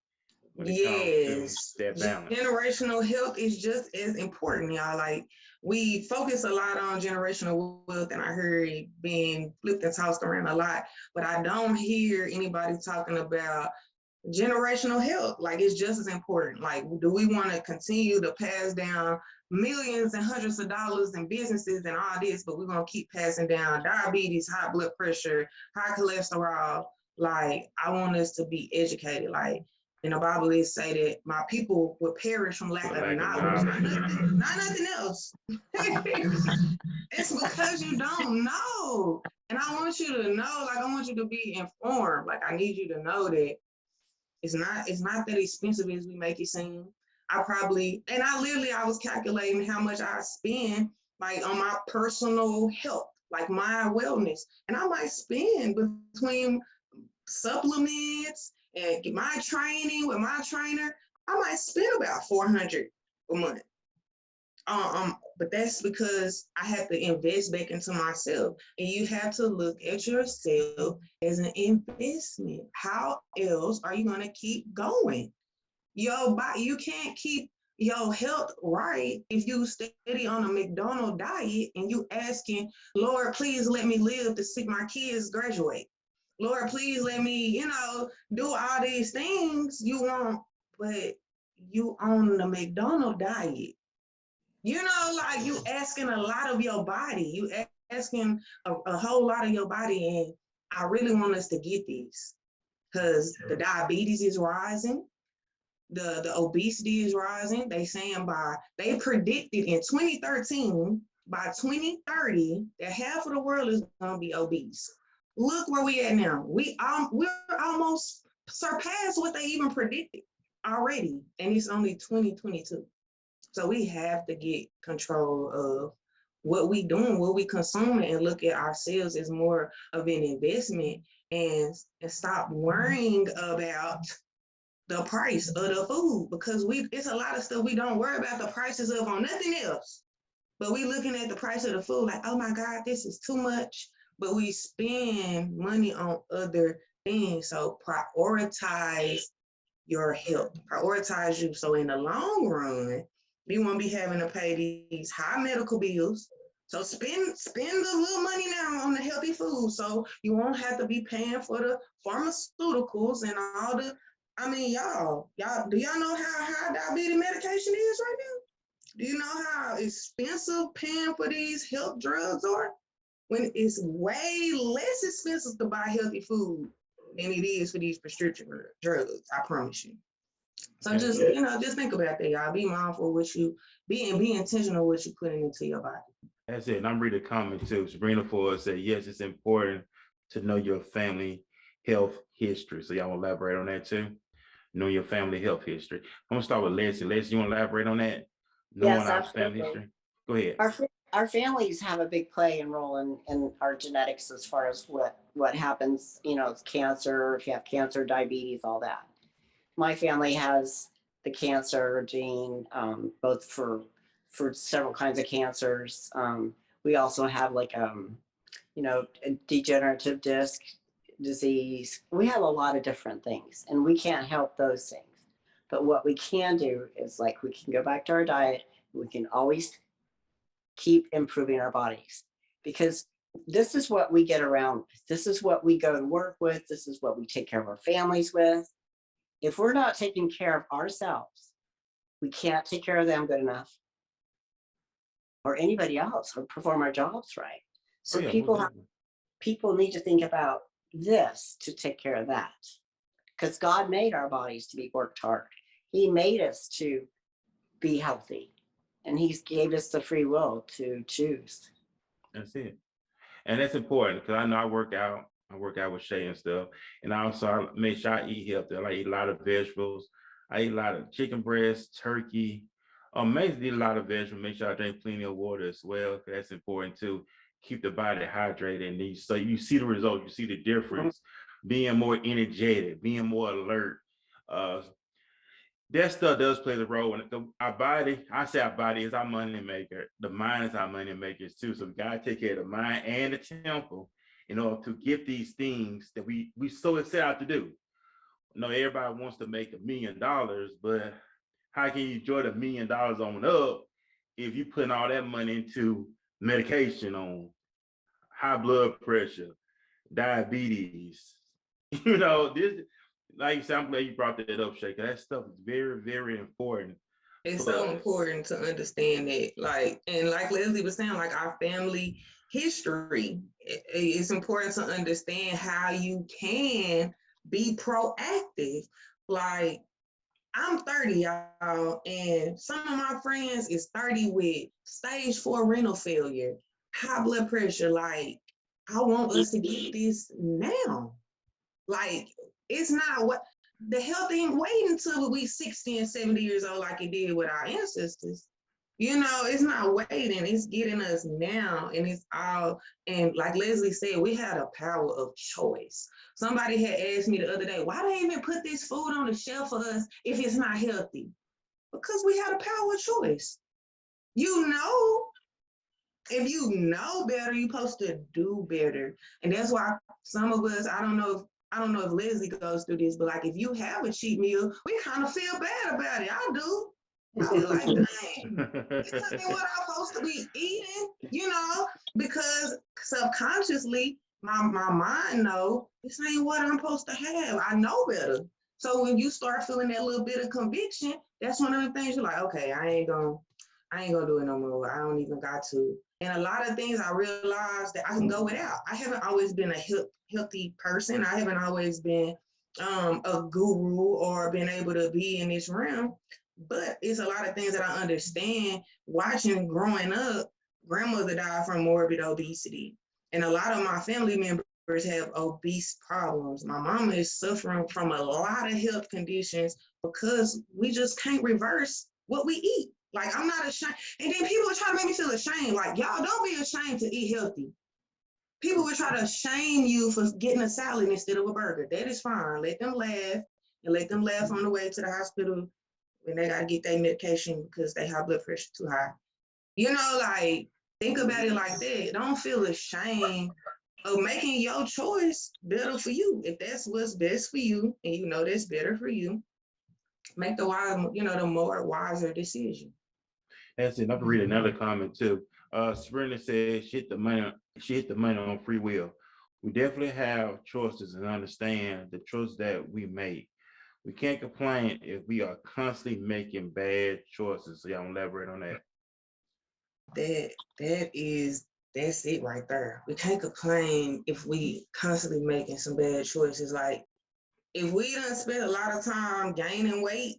When it comes to that balance. Generational health is just as important, y'all. Like, we focus a lot on generational wealth, and I hear it being flipped and tossed around a lot, but I don't hear anybody talking about generational health. Like, it's just as important. Like, do we want to continue to pass down millions and hundreds of dollars in businesses and all this, but we're going to keep passing down diabetes, high blood pressure, high cholesterol? Like, I want us to be educated. Like, in the Bible, it say that my people will perish from lack of knowledge. Not nothing else. It's because you don't know. And I want you to know, like, I want you to be informed. Like, I need you to know that it's not that expensive as we make it seem. I was calculating how much I spend, like, on my personal health, like my wellness. And I might spend between supplements and my training with my trainer, I might spend about $400 a month. But that's because I have to invest back into myself. And you have to look at yourself as an investment. How else are you gonna keep going? Your body, you can't keep your health right if you steady on a McDonald's diet and you asking, Lord, please let me live to see my kids graduate. Lord, please let me, do all these things you want, but you on the McDonald's diet. Like you asking a lot of your body. You asking a whole lot of your body, and I really want us to get this because the diabetes is rising, the obesity is rising. They predicted in 2013 by 2030 that half of the world is gonna be obese. Look where we at now. We're almost surpassed what they even predicted already, and it's only 2022. So we have to get control of what we doing, what we consuming, and look at ourselves as more of an investment and stop worrying about the price of the food, because it's a lot of stuff we don't worry about the prices of on nothing else. But we looking at the price of the food like, oh my God, this is too much. But we spend money on other things. So prioritize your health, prioritize you. So in the long run, you won't be having to pay these high medical bills. So spend a little money now on the healthy food, so you won't have to be paying for the pharmaceuticals and all the. I mean, do y'all know how high diabetes medication is right now? Do you know how expensive paying for these health drugs are? When it's way less expensive to buy healthy food than it is for these prescription drugs, I promise you. So just think about that, y'all. Be mindful what you be intentional what you putting into your body. That's it. And I'm reading a comment too. Sabrina Ford said, yes, it's important to know your family health history. So y'all elaborate on that too. Know your family health history. I'm gonna start with Leslie. Leslie, you want to elaborate on that? Knowing Yes, our absolutely. family history. Go ahead. Our families have a big play and role in our genetics as far as what happens, cancer, if you have cancer, diabetes, all that. My family has the cancer gene, both for several kinds of cancers. We also have a degenerative disc disease. We have a lot of different things, and we can't help those things. But what we can do is we can go back to our diet. We can always keep improving our bodies, because this is what we get around with. This is what we go to work with. This is what we take care of our families with. If we're not taking care of ourselves, we can't take care of them good enough, or anybody else, or perform our jobs right. So people need to think about this to take care of that, because God made our bodies to be worked hard. He made us to be healthy, and He gave us the free will to choose. That's it. And that's important because I know I work out with Shay and stuff. And also I make sure I eat healthy. I eat a lot of vegetables. I eat a lot of chicken breast, turkey. Mainly eat a lot of vegetables. Make sure I drink plenty of water as well. That's important too. Keep the body hydrated. And so you see the results, you see the difference, being more energetic, being more alert. That stuff does play the role. And our body, I say our body is our money maker. The mind is our money makers too. So we gotta take care of the mind and the temple in order to get these things that we so set out to do. Everybody wants to make $1 million, but how can you enjoy the $1 million on up if you putting all that money into medication on high blood pressure, diabetes? This, like you said, I'm glad you brought that up, Shaker. That stuff is very, very important. It's so important to understand that, and like Leslie was saying, our family history, it's important to understand how you can be proactive. Like, I'm 30, y'all, and some of my friends is 30 with stage 4 renal failure, high blood pressure. I want us to get this now. It's not what the health ain't waiting until we 60 and 70 years old like it did with our ancestors. You know, it's not waiting, it's getting us now. And it's all, and like Leslie said, we had a power of choice. Somebody had asked me the other day, why they even put this food on the shelf for us if it's not healthy? Because we had a power of choice. You know, if you know better, you're supposed to do better. And that's why some of us, I don't know if Leslie goes through this, but like if you have a cheat meal, we kind of feel bad about it. I do. I was like, dang, this ain't what I'm supposed to be eating, you know, because subconsciously my mind know this ain't what I'm supposed to have. I know better. So when you start feeling that little bit of conviction, that's one of the things you're like, okay, I ain't gonna do it no more. I don't even got to. And a lot of things I realized that I can go without. I haven't always been a healthy person. I haven't always been a guru or been able to be in this realm. But it's a lot of things that I understand watching growing up. Grandmother died from morbid obesity. And a lot of my family members have obese problems. My mama is suffering from a lot of health conditions because we just can't reverse what we eat. Like, I'm not ashamed. And then people would try to make me feel ashamed. Like, y'all don't be ashamed to eat healthy. People would try to shame you for getting a salad instead of a burger. That is fine. Let them laugh and let them laugh on the way to the hospital when they gotta get their medication because they have blood pressure too high. You know, like think about it like that. Don't feel ashamed of making your choice better for you. If that's what's best for you and you know that's better for you, make the wise, you know, the more wiser decision. That's it. I can read another comment too. Sabrina said she hit the money on free will. We definitely have choices and understand the choices that we make. We can't complain if we are constantly making bad choices. So y'all elaborate on that. That is that's it right there. We can't complain if we constantly making some bad choices. Like if we done spend a lot of time gaining weight,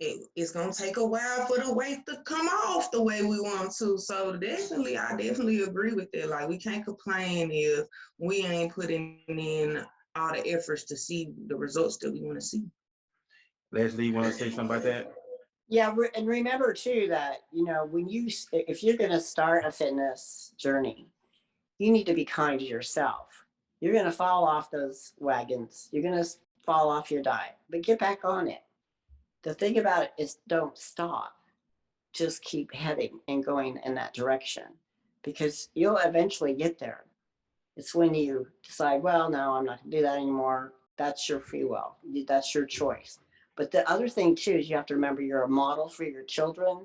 it's gonna take a while for the weight to come off the way we want to. So definitely, I definitely agree with that. Like we can't complain if we ain't putting in all the efforts to see the results that we want to see. Leslie, you want to say something about that? Yeah, and remember too that when if you're going to start a fitness journey, you need to be kind to yourself. You're going to fall off those wagons. You're going to fall off your diet, but get back on it. The thing about it is don't stop. Just keep heading and going in that direction because you'll eventually get there. It's when you decide, well, no, I'm not going to do that anymore. That's your free will. That's your choice. But the other thing too is you have to remember you're a model for your children.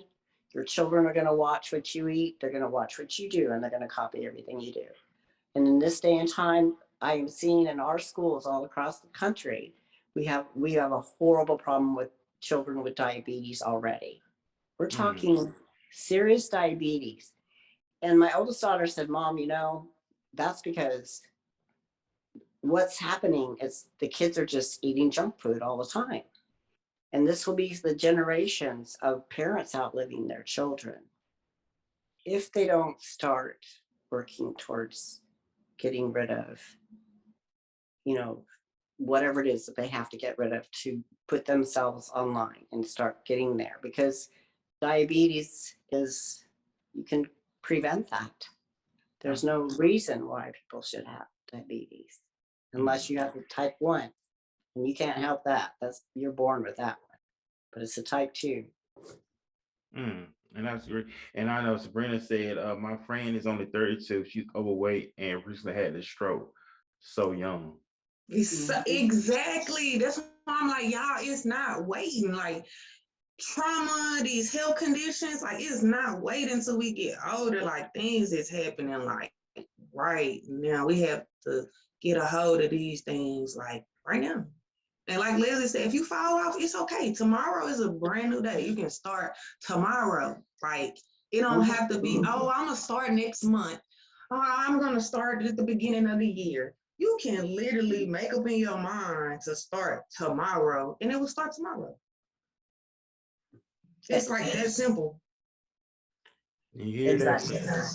Your children are going to watch what you eat. They're going to watch what you do, and they're going to copy everything you do. And in this day and time, I am seeing in our schools all across the country, we have a horrible problem with children with diabetes already. We're talking serious diabetes. And my oldest daughter said, Mom, that's because what's happening is the kids are just eating junk food all the time. And this will be the generations of parents outliving their children if they don't start working towards getting rid of, whatever it is that they have to get rid of to put themselves online and start getting there. Because diabetes you can prevent that. There's no reason why people should have diabetes unless you have the type 1. And you can't help that. You're born with that one. But it's a type 2. And that's great. And I know Sabrina said, my friend is only 32. She's overweight and recently had a stroke. So young. Exactly. That's why I'm like, y'all, it's not waiting. Like trauma, these health conditions, like it's not waiting until we get older. Like things is happening like right now. We have to get a hold of these things like right now. And like Leslie said, if you fall off, it's okay. Tomorrow is a brand new day. You can start tomorrow. Like it don't have to be, oh, I'm gonna start next month. Oh, I'm gonna start at the beginning of the year. You can literally make up in your mind to start tomorrow, and it will start tomorrow. It's like that simple. You hear exactly. That?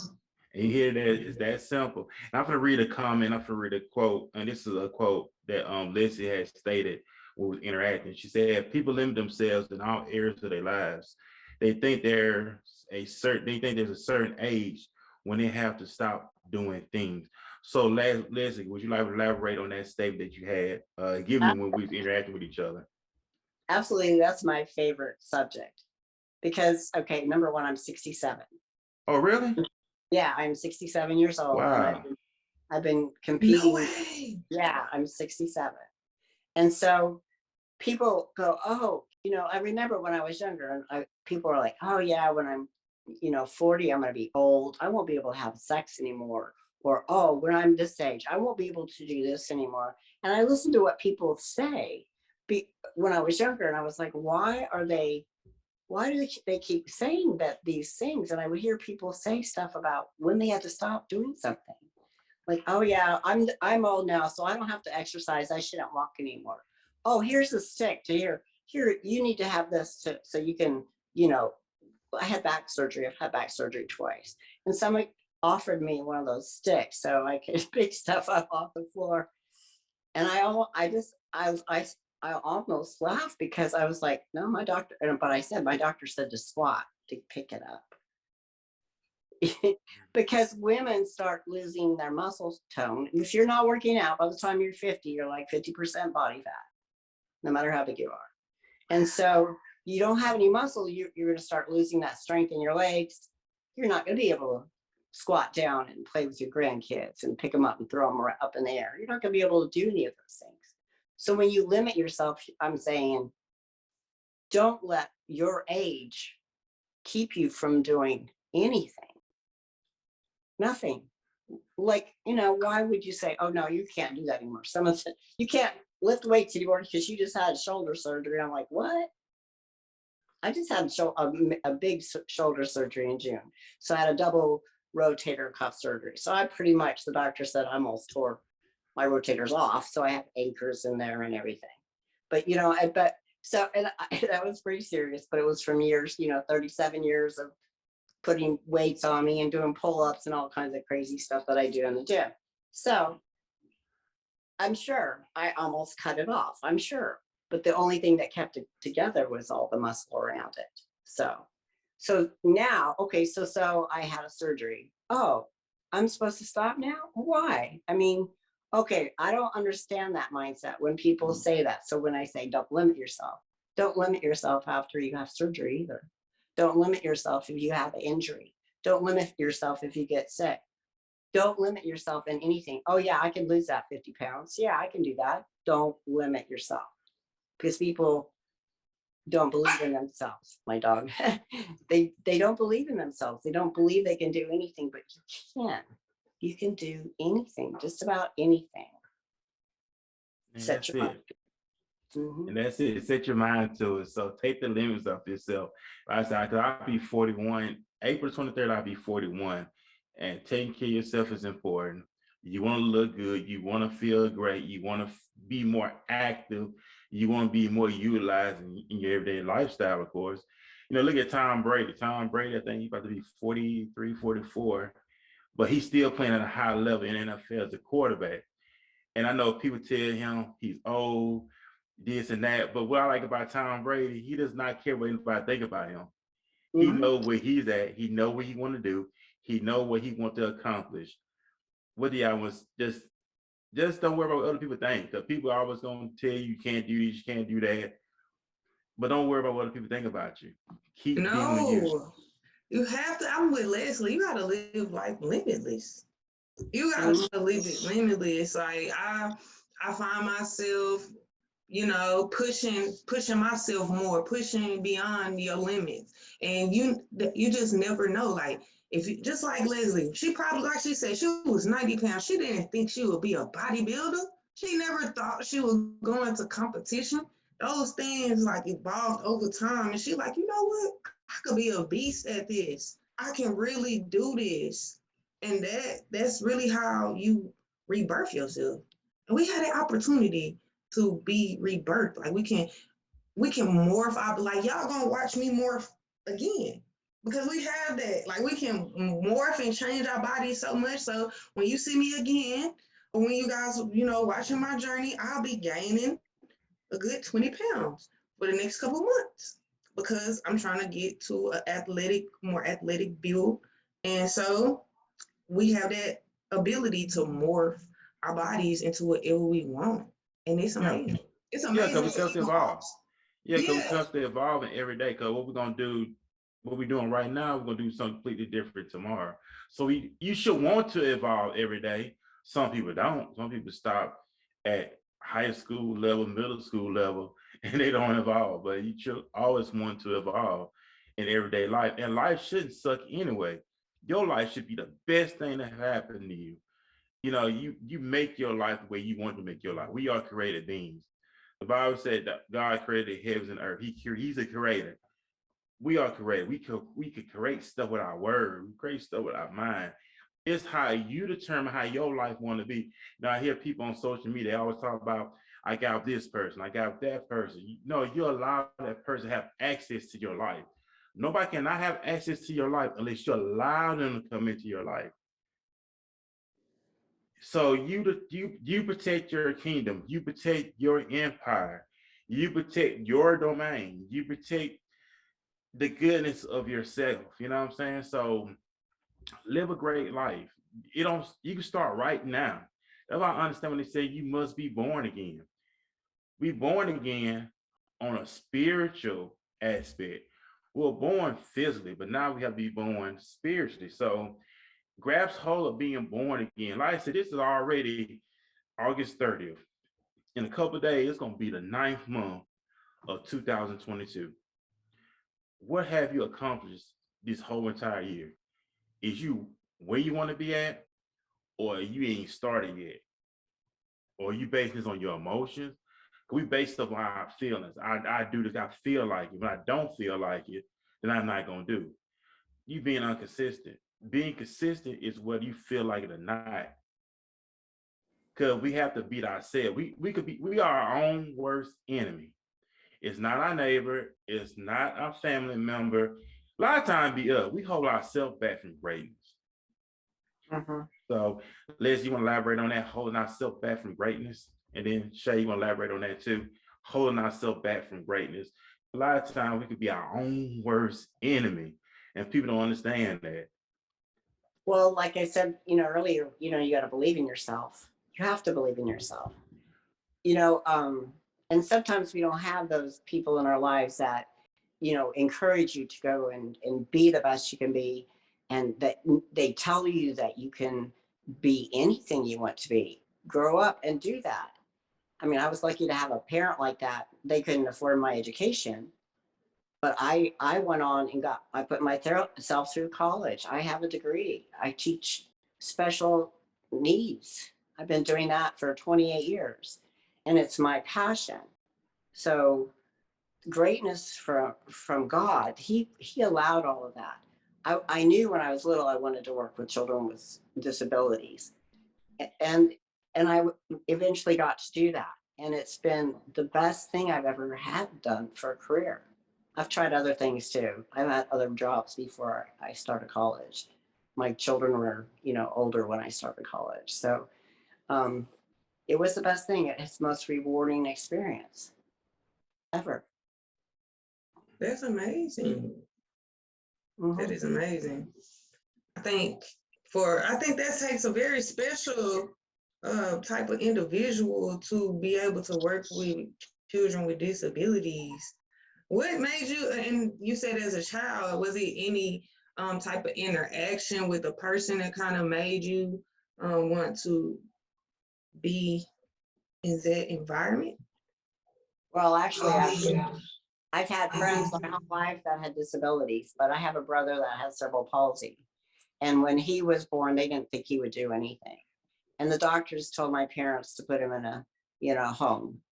And you hear that it's that simple. And I'm gonna read a comment. I'm gonna read a quote, and this is a quote that Leslie has stated when we was interacting. She said, "People limit themselves in all areas of their lives. they think they think there's a certain age when they have to stop doing things. So Leslie, would you like to elaborate on that statement that you had given when we interacted with each other? Absolutely, that's my favorite subject because, okay, number one, I'm 67. Oh, really? Yeah, I'm 67 years old, and Wow. I've been No competing. way. Yeah, I'm 67, and so people go, oh, I remember when I was younger, and people are like, oh yeah, when I'm, 40, I'm going to be old. I won't be able to have sex anymore. Or, oh, when I'm this age, I won't be able to do this anymore. And I listen to what people say when I was younger, and I was like, why do they keep saying these things? And I would hear people say stuff about when they had to stop doing something. Like, oh yeah, I'm old now, so I don't have to exercise. I shouldn't walk anymore. Oh, here's a stick to here. Here, you need to have this so you can, I had back surgery. I've had back surgery twice. And somebody offered me one of those sticks so I could pick stuff up off the floor. And I almost laughed because I was like, no, but I said, my doctor said to squat, to pick it up. Because women start losing their muscle tone. If you're not working out, by the time you're 50, you're like 50% body fat, no matter how big you are. And so you don't have any muscle, you're going to start losing that strength in your legs. You're not going to be able to squat down and play with your grandkids and pick them up and throw them up in the air. You're not going to be able to do any of those things. So when you limit yourself, I'm saying, don't let your age keep you from doing anything. Nothing. Like, why would you say, oh no, you can't do that anymore? Someone said, you can't lift weights anymore because you just had shoulder surgery. I'm like, what? I just had a big shoulder surgery in June. So I had a double rotator cuff surgery. So I pretty much, the doctor said I almost tore my rotators off. So I have anchors in there and everything. But, that was pretty serious, but it was from years, 37 years of putting weights on me and doing pull-ups and all kinds of crazy stuff that I do in the gym. So I'm sure I almost cut it off, I'm sure. But the only thing that kept it together was all the muscle around it. So now, okay, so I had a surgery. Oh, I'm supposed to stop now? Why? I mean, okay, I don't understand that mindset when people say that. So when I say don't limit yourself after you have surgery either. Don't limit yourself if you have an injury. Don't limit yourself if you get sick. Don't limit yourself in anything. Oh yeah, I can lose that 50 pounds. Yeah, I can do that. Don't limit yourself because people don't believe in themselves. My dog, they don't believe in themselves. They don't believe they can do anything, but you can. You can do anything, just about anything. And Set that's your mind. it. Mm-hmm. And that's it. Set your mind to it. So take the limits off yourself. I said, because I'll be 41. April 23rd, I'll be 41. And taking care of yourself is important. You want to look good. You want to feel great. You want to be more active. You want to be more utilized in your everyday lifestyle, of course. Look at Tom Brady. Tom Brady, I think he's about to be 43, 44, but he's still playing at a high level in NFL as a quarterback. And I know people tell him he's old, this and that. But what I like about Tom Brady, he does not care what anybody think about him. He Mm-hmm. knows where he's at. He knows what he want to do. He knows what he want to accomplish. What do y'all want? Just don't worry about what other people think. Because people are always going to tell you can't do this, you can't do that. But don't worry about what other people think about you. Keep doing you. No, you have to. I'm with Leslie. You gotta live like limitless. You gotta Mm-hmm. live it limitless. Like I find myself, pushing myself more, pushing beyond your limits, and you just never know. Like if you just like Leslie, she probably, like she said, she was 90 pounds. She didn't think she would be a bodybuilder. She never thought she would go into competition. Those things like evolved over time, and she like, you know what? I could be a beast at this. I can really do this, and that's really how you rebirth yourself. And we had an opportunity to be rebirthed. Like we can morph. I'll be like, y'all gonna watch me morph again. Because we have that. Like we can morph and change our bodies so much. So when you see me again, or when you guys, watching my journey, I'll be gaining a good 20 pounds for the next couple months. because I'm trying to get to a more athletic build. And so we have that ability to morph our bodies into whatever we want. And it's Yeah. amazing. It's Yeah, because amazing. we It constantly evolve. evolves. Yeah, because we Yeah. constantly evolving every day. Because what we're gonna do, what we're doing right now, we're gonna do something completely different tomorrow. So you should want to evolve every day. Some people don't. Some people stop at high school level, middle school level, and they don't evolve. But you should always want to evolve in everyday life. And life shouldn't suck anyway. Your life should be the best thing that happened to you. You make your life the way you want to make your life. We are created beings. The Bible said that God created the heavens and earth. He's a creator. We are created. We could create stuff with our word. We create stuff with our mind. It's how you determine how your life want to be. Now I hear people on social media, they always talk about, I got this person, I got that person. You allow that person to have access to your life. Nobody cannot have access to your life unless you allow them to come into your life. So you protect your kingdom, you protect your empire, you protect your domain, you protect the goodness of yourself. You know what I'm saying? So live a great life. You can start right now. That's why I understand when they say you must be born again. We born again on a spiritual aspect. We were born physically, but now we have to be born spiritually. So grabs hold of being born again. Like I said, this is already August 30th. In a couple of days, it's going to be the ninth month of 2022. What have you accomplished this whole entire year? Is you where you want to be at, or you ain't started yet? Or you base this on your emotions? We base stuff on our feelings. I do this, I feel like it. When I don't feel like it, then I'm not going to do. You being inconsistent. Being consistent is whether you feel like it or not. Because we have to beat ourselves. We are our own worst enemy. It's not our neighbor. It's not our family member. A lot of times be us. We hold ourselves back from greatness. Mhm. So, Leslie, you want to elaborate on that, holding ourselves back from greatness? And then Shay, you want to elaborate on that too, holding ourselves back from greatness. A lot of times we could be our own worst enemy, and people don't understand that. Well, like I said, earlier, you got to believe in yourself. You have to believe in yourself. You know, and sometimes we don't have those people in our lives that, encourage you to go and be the best you can be, and that they tell you that you can be anything you want to be. Grow up and do that. I mean, I was lucky to have a parent like that. They couldn't afford my education, but I went on and I put myself through college. I have a degree. I teach special needs. I've been doing that for 28 years, and it's my passion. So greatness from God, he allowed all of that. I knew when I was little I wanted to work with children with disabilities, and I eventually got to do that, and it's been the best thing I've ever had done for a career. I've tried other things too. I've had other jobs before I started college. My children were, older when I started college, so um, it was the best thing. It's the most rewarding experience ever. That's amazing. That Mm-hmm. is amazing. I think that takes a very special type of individual to be able to work with children with disabilities. What made you, and you said as a child, was it any type of interaction with a person that kind of made you want to be in that environment? Well, actually, I've had friends my whole life that had disabilities, but I have a brother that has cerebral palsy. And when he was born, they didn't think he would do anything. And the doctors told my parents to put him in a, home.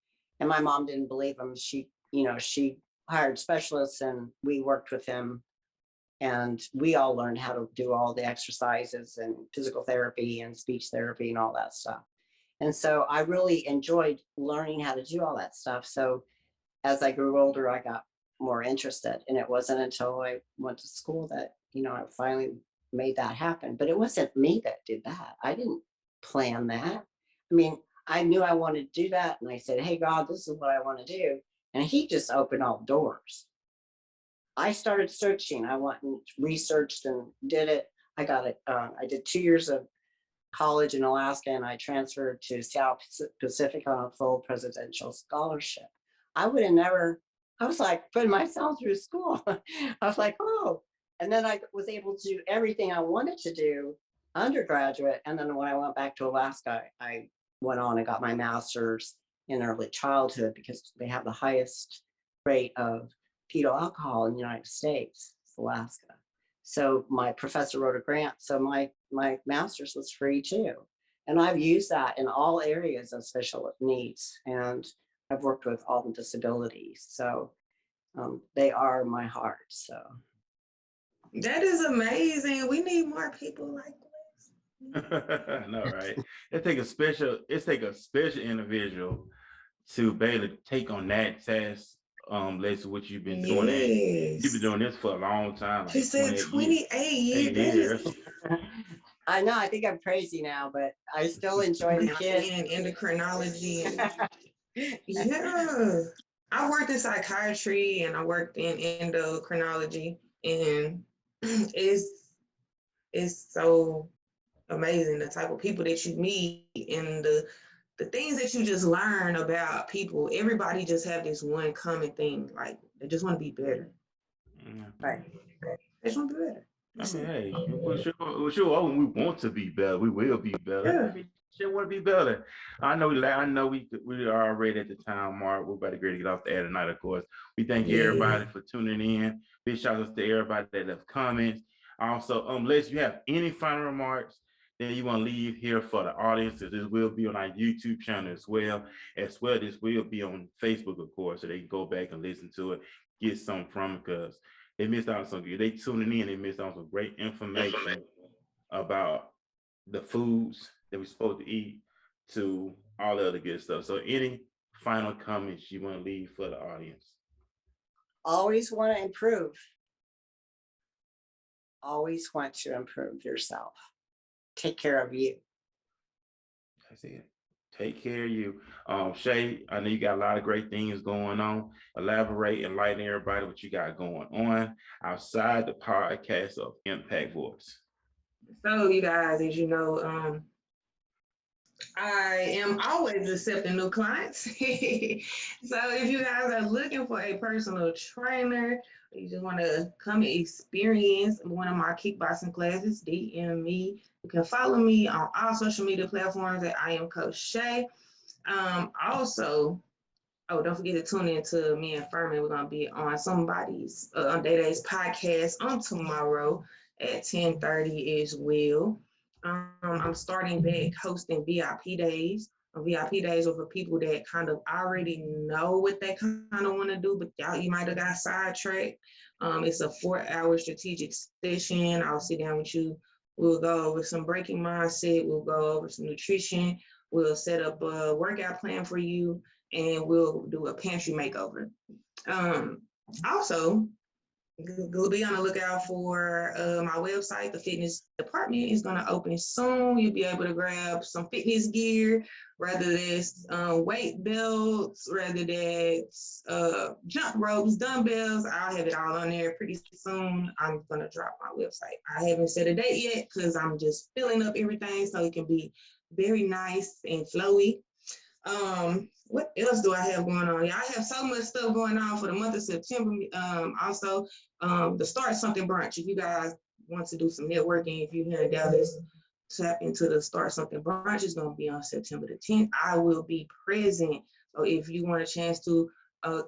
And my mom didn't believe him. She hired specialists and we worked with him. And we all learned how to do all the exercises and physical therapy and speech therapy and all that stuff. And so I really enjoyed learning how to do all that stuff. So as I grew older, I got more interested. And it wasn't until I went to school that, I finally made that happen. But it wasn't me that did that. I didn't plan that. I mean, I knew I wanted to do that. And I said, hey, God, this is what I want to do. And he just opened all doors. I started searching. I went and researched and did it. I got it. I did 2 years of college in Alaska, and I transferred to South Pacific on a full presidential scholarship. I would have never, I was like putting myself through school. I was like, oh, and then I was able to do everything I wanted to do undergraduate. And then when I went back to Alaska, I went on and got my master's in early childhood because they have the highest rate of fetal alcohol in the United States, Alaska. So my professor wrote a grant. So my master's was free too. And I've used that in all areas of special needs. And I've worked with all the disabilities. So they are my heart. So That is amazing. We need more people like this. I know, right? It take a special individual to be able to take on that task. Leslie, what you've been doing that. You've been Yes. doing this for a long time, She like said 28 years. That years. is I know, I think I'm crazy now, but I still enjoy the kids. in endocrinology. Yeah. I worked in psychiatry and I worked in endocrinology, and it's so amazing the type of people that you meet and the things that you just learn about people. Everybody just have this one common thing, like they just want to be better. Right. They just want to be better. I mean, hey, we're sure when we want to be better, we will be better. Yeah. I mean, shit want to be better. I know we are already at the time mark. We're about to get off the air tonight, of course. We thank everybody for tuning in. Big shout outs to everybody that left comments. Also, Les, you have any final remarks that you want to leave here for the audience? This will be on our YouTube channel as well. This will be on Facebook, of course, so they can go back and listen to it, get something from it, because they missed out on something. They tuning in, they missed out on some great information about the foods that we're supposed to eat to all the other good stuff. So any final comments you want to leave for the audience? Always want to improve. Always want to improve yourself. Take care of you. That's it. Take care of you. Shay, I know you got a lot of great things going on. Elaborate, enlighten everybody what you got going on outside the podcast of Impact Voice. So you guys, as you know, I am always accepting new clients. So if you guys are looking for a personal trainer, or you just want to come and experience one of my kickboxing classes, DM me. You can follow me on all social media platforms at I am Coach Shay. Also, don't forget to tune in to me and Furman. We're going to be on somebody's on Day Day's podcast on tomorrow at 10:30 as well. I'm starting back hosting VIP days. VIP days are for people that kind of already know what they kind of want to do, but you might have got sidetracked. It's a 4-hour strategic session. I'll sit down with you. We'll go over some breaking mindset. We'll go over some nutrition. We'll set up a workout plan for you, and we'll do a pantry makeover. Also, be on the lookout for my website. The fitness department is going to open soon. You'll be able to grab some fitness gear, whether that's weight belts, whether that's jump ropes, dumbbells. I'll have it all on there pretty soon. I'm going to drop my website. I haven't set a date yet because I'm just filling up everything so it can be very nice and flowy. What else do I have going on? Yeah, I have so much stuff going on for the month of September. Also, the Start Something brunch. If you guys want to do some networking, if you're here in Dallas, tap into the Start Something brunch. It's going to be on September the 10th. I will be present. So if you want a chance to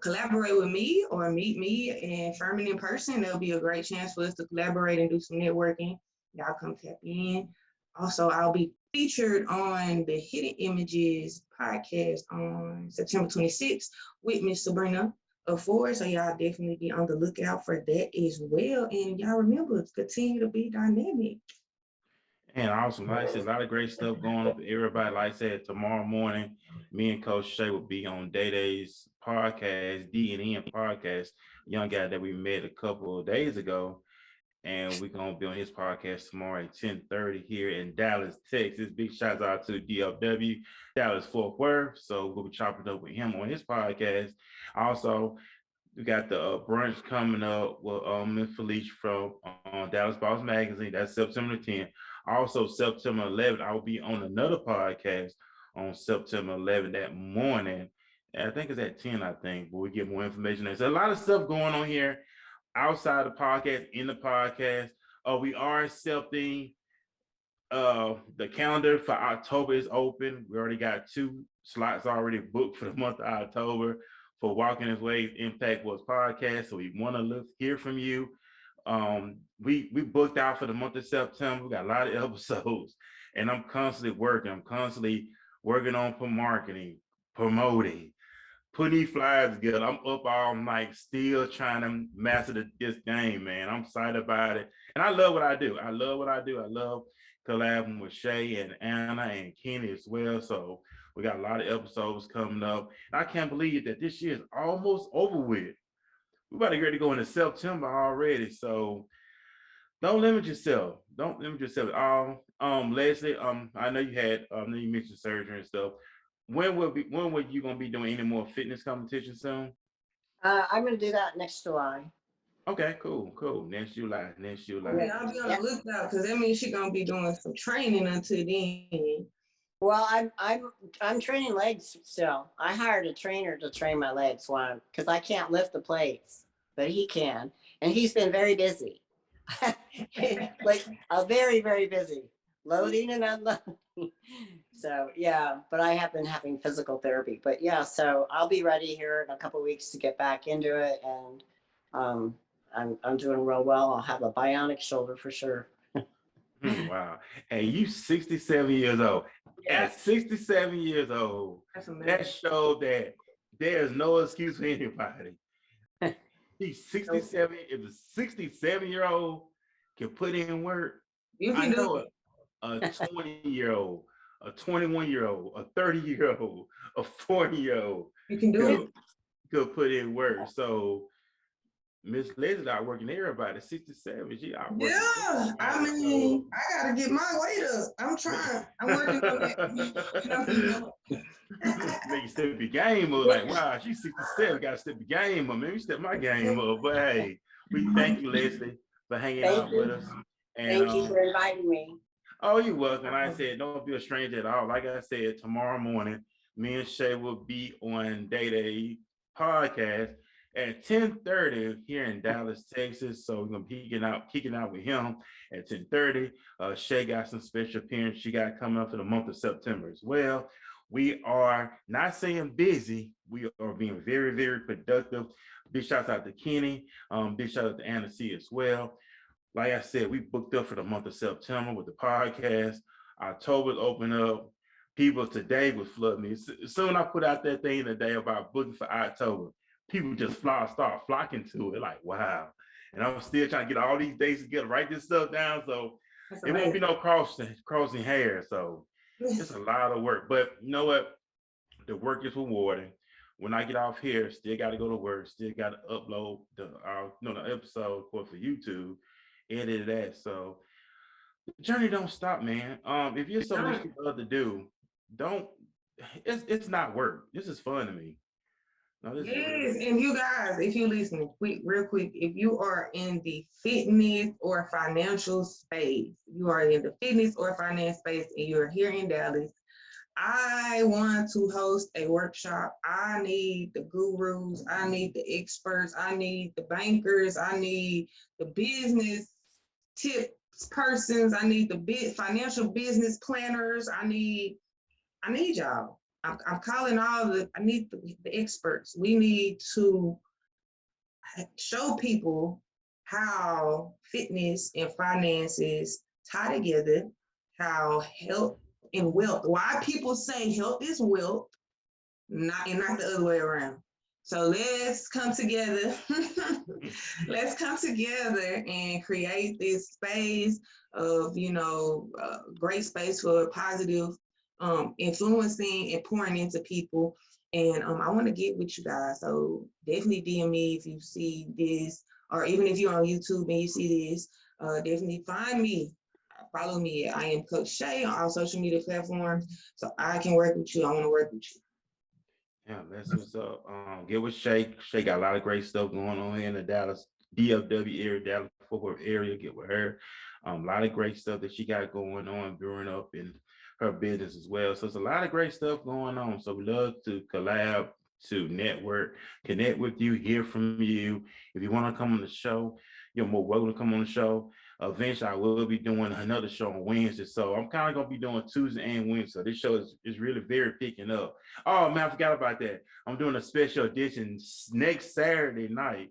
collaborate with me or meet me and Furman in person, there'll be a great chance for us to collaborate and do some networking. Y'all come tap in. Also, I'll be featured on the Hidden Images podcast on September 26th with Miss Sabrina of Ford. So y'all definitely be on the lookout for that as well. And y'all remember, continue to be dynamic. And awesome. Like I said, a lot of great stuff going on for everybody. Like I said, tomorrow morning, me and Coach Shay will be on Day Day's podcast, D&N podcast, young guy that we met a couple of days ago. And we're going to be on his podcast tomorrow at 10:30 here in Dallas, Texas. Big shout out to DFW, Dallas Fort Worth. So we'll be chopping up with him on his podcast. Also, We got the brunch coming up with Miss Felicia from Dallas Boss Magazine. That's September 10th. Also, September 11th, I will be on another podcast on September 11th that morning. I think it's at 10, I think, but we get more information. There's a lot of stuff going on here outside the podcast, in the podcast. We are accepting the calendar for October is open. We already got 2 slots already booked for the month of October for Walking This Way Impact Wars podcast. So we want to hear from you. We booked out for the month of September. We got a lot of episodes, and I'm constantly working on for marketing, promoting, putting these flyers together. I'm up all night still trying to master this game, man. I'm excited about it. And I love what I do. I love collabing with Shay and Anna and Kenny as well. So we got a lot of episodes coming up. And I can't believe that this year is almost over with. We're about to get ready to go into September already. So don't limit yourself. Don't limit yourself at all. Leslie, I know you had you mentioned surgery and stuff. When were you gonna be doing any more fitness competition soon? I'm going to do that next July. Okay, cool. Next July. Okay, I'll be on the lookout because that means she's gonna be doing some training until then. Well, I'm training legs still. I hired a trainer to train my legs because I can't lift the plates, but he can, and he's been very busy. Like very, very busy, loading and unloading. So yeah, but I have been having physical therapy. But yeah, so I'll be ready here in a couple of weeks to get back into it, and I'm doing real well. I'll have a bionic shoulder for sure. Wow. Hey, you 67 years old. Yeah. At 67 years old, that showed that there's no excuse for anybody. He's 67. If a 67-year-old can put in work, I know a 20-year-old, a 21-year-old, a 30-year-old, a 40-year-old you can do it. Could put in work. So Miss Leslie out working everybody, 67. She out working. Yeah, I mean, I gotta get my weight up. I'm trying. I'm working on that. Make you step your game up. Like, wow, she's 67. Gotta step your game up. Maybe step my game up. But hey, we thank you, Leslie, for hanging out with us. And, thank you for inviting me. Oh, you're welcome. Like I said, don't be a stranger at all. Like I said, tomorrow morning, me and Shay will be on Day Day podcast at 10:30 here in Dallas, Texas. So we're gonna be kicking out with him at 10:30. Shay got some special appearance she got coming up for the month of September as well. We are not saying busy. We are being very, very productive. Big shouts out to Kenny. Big shout out to Anna C as well. Like I said, we booked up for the month of September with the podcast. October's open up. People today was flooding me. Soon I put out that thing today about booking for October. People just start flocking to it. Like, wow. And I'm still trying to get all these days together, write this stuff down. So it won't be no crossing hairs. So it's a lot of work. But you know what? The work is rewarding. When I get off here, still got to go to work. Still got to upload the episode for YouTube, edit that. So the journey don't stop, man. If you're so much you love to do, it's not work. This is fun to me. No, yes, and you guys, if you listen, real quick, if you are in the fitness or financial space, and you're here in Dallas, I want to host a workshop. I need the gurus, I need the experts, I need the bankers, I need the business tips persons, I need the financial business planners, I need y'all. I'm calling I need the experts. We need to show people how fitness and finances tie together, how health and wealth, why people say health is wealth, not the other way around. So let's come together. Let's come together and create this space of, great space for positive influencing and pouring into people. And I want to get with you guys. So definitely DM me if you see this, or even if you're on YouTube and you see this, definitely find me. Follow me. I am Coach Shay on all social media platforms. So I can work with you. I want to work with you. Yeah, that's what's up. Get with Shay. Shay got a lot of great stuff going on here in the Dallas DFW area, Dallas Fort Worth area. Get with her. A lot of great stuff that she got going on, growing up in her business as well. So it's a lot of great stuff going on. So we love to collab, to network, connect with you, hear from you. If you want to come on the show, you're more welcome to come on the show. Eventually, I will be doing another show on Wednesday. So I'm kind of gonna be doing Tuesday and Wednesday. So this show is really very picking up. Oh man, I forgot about that. I'm doing a special edition next Saturday Night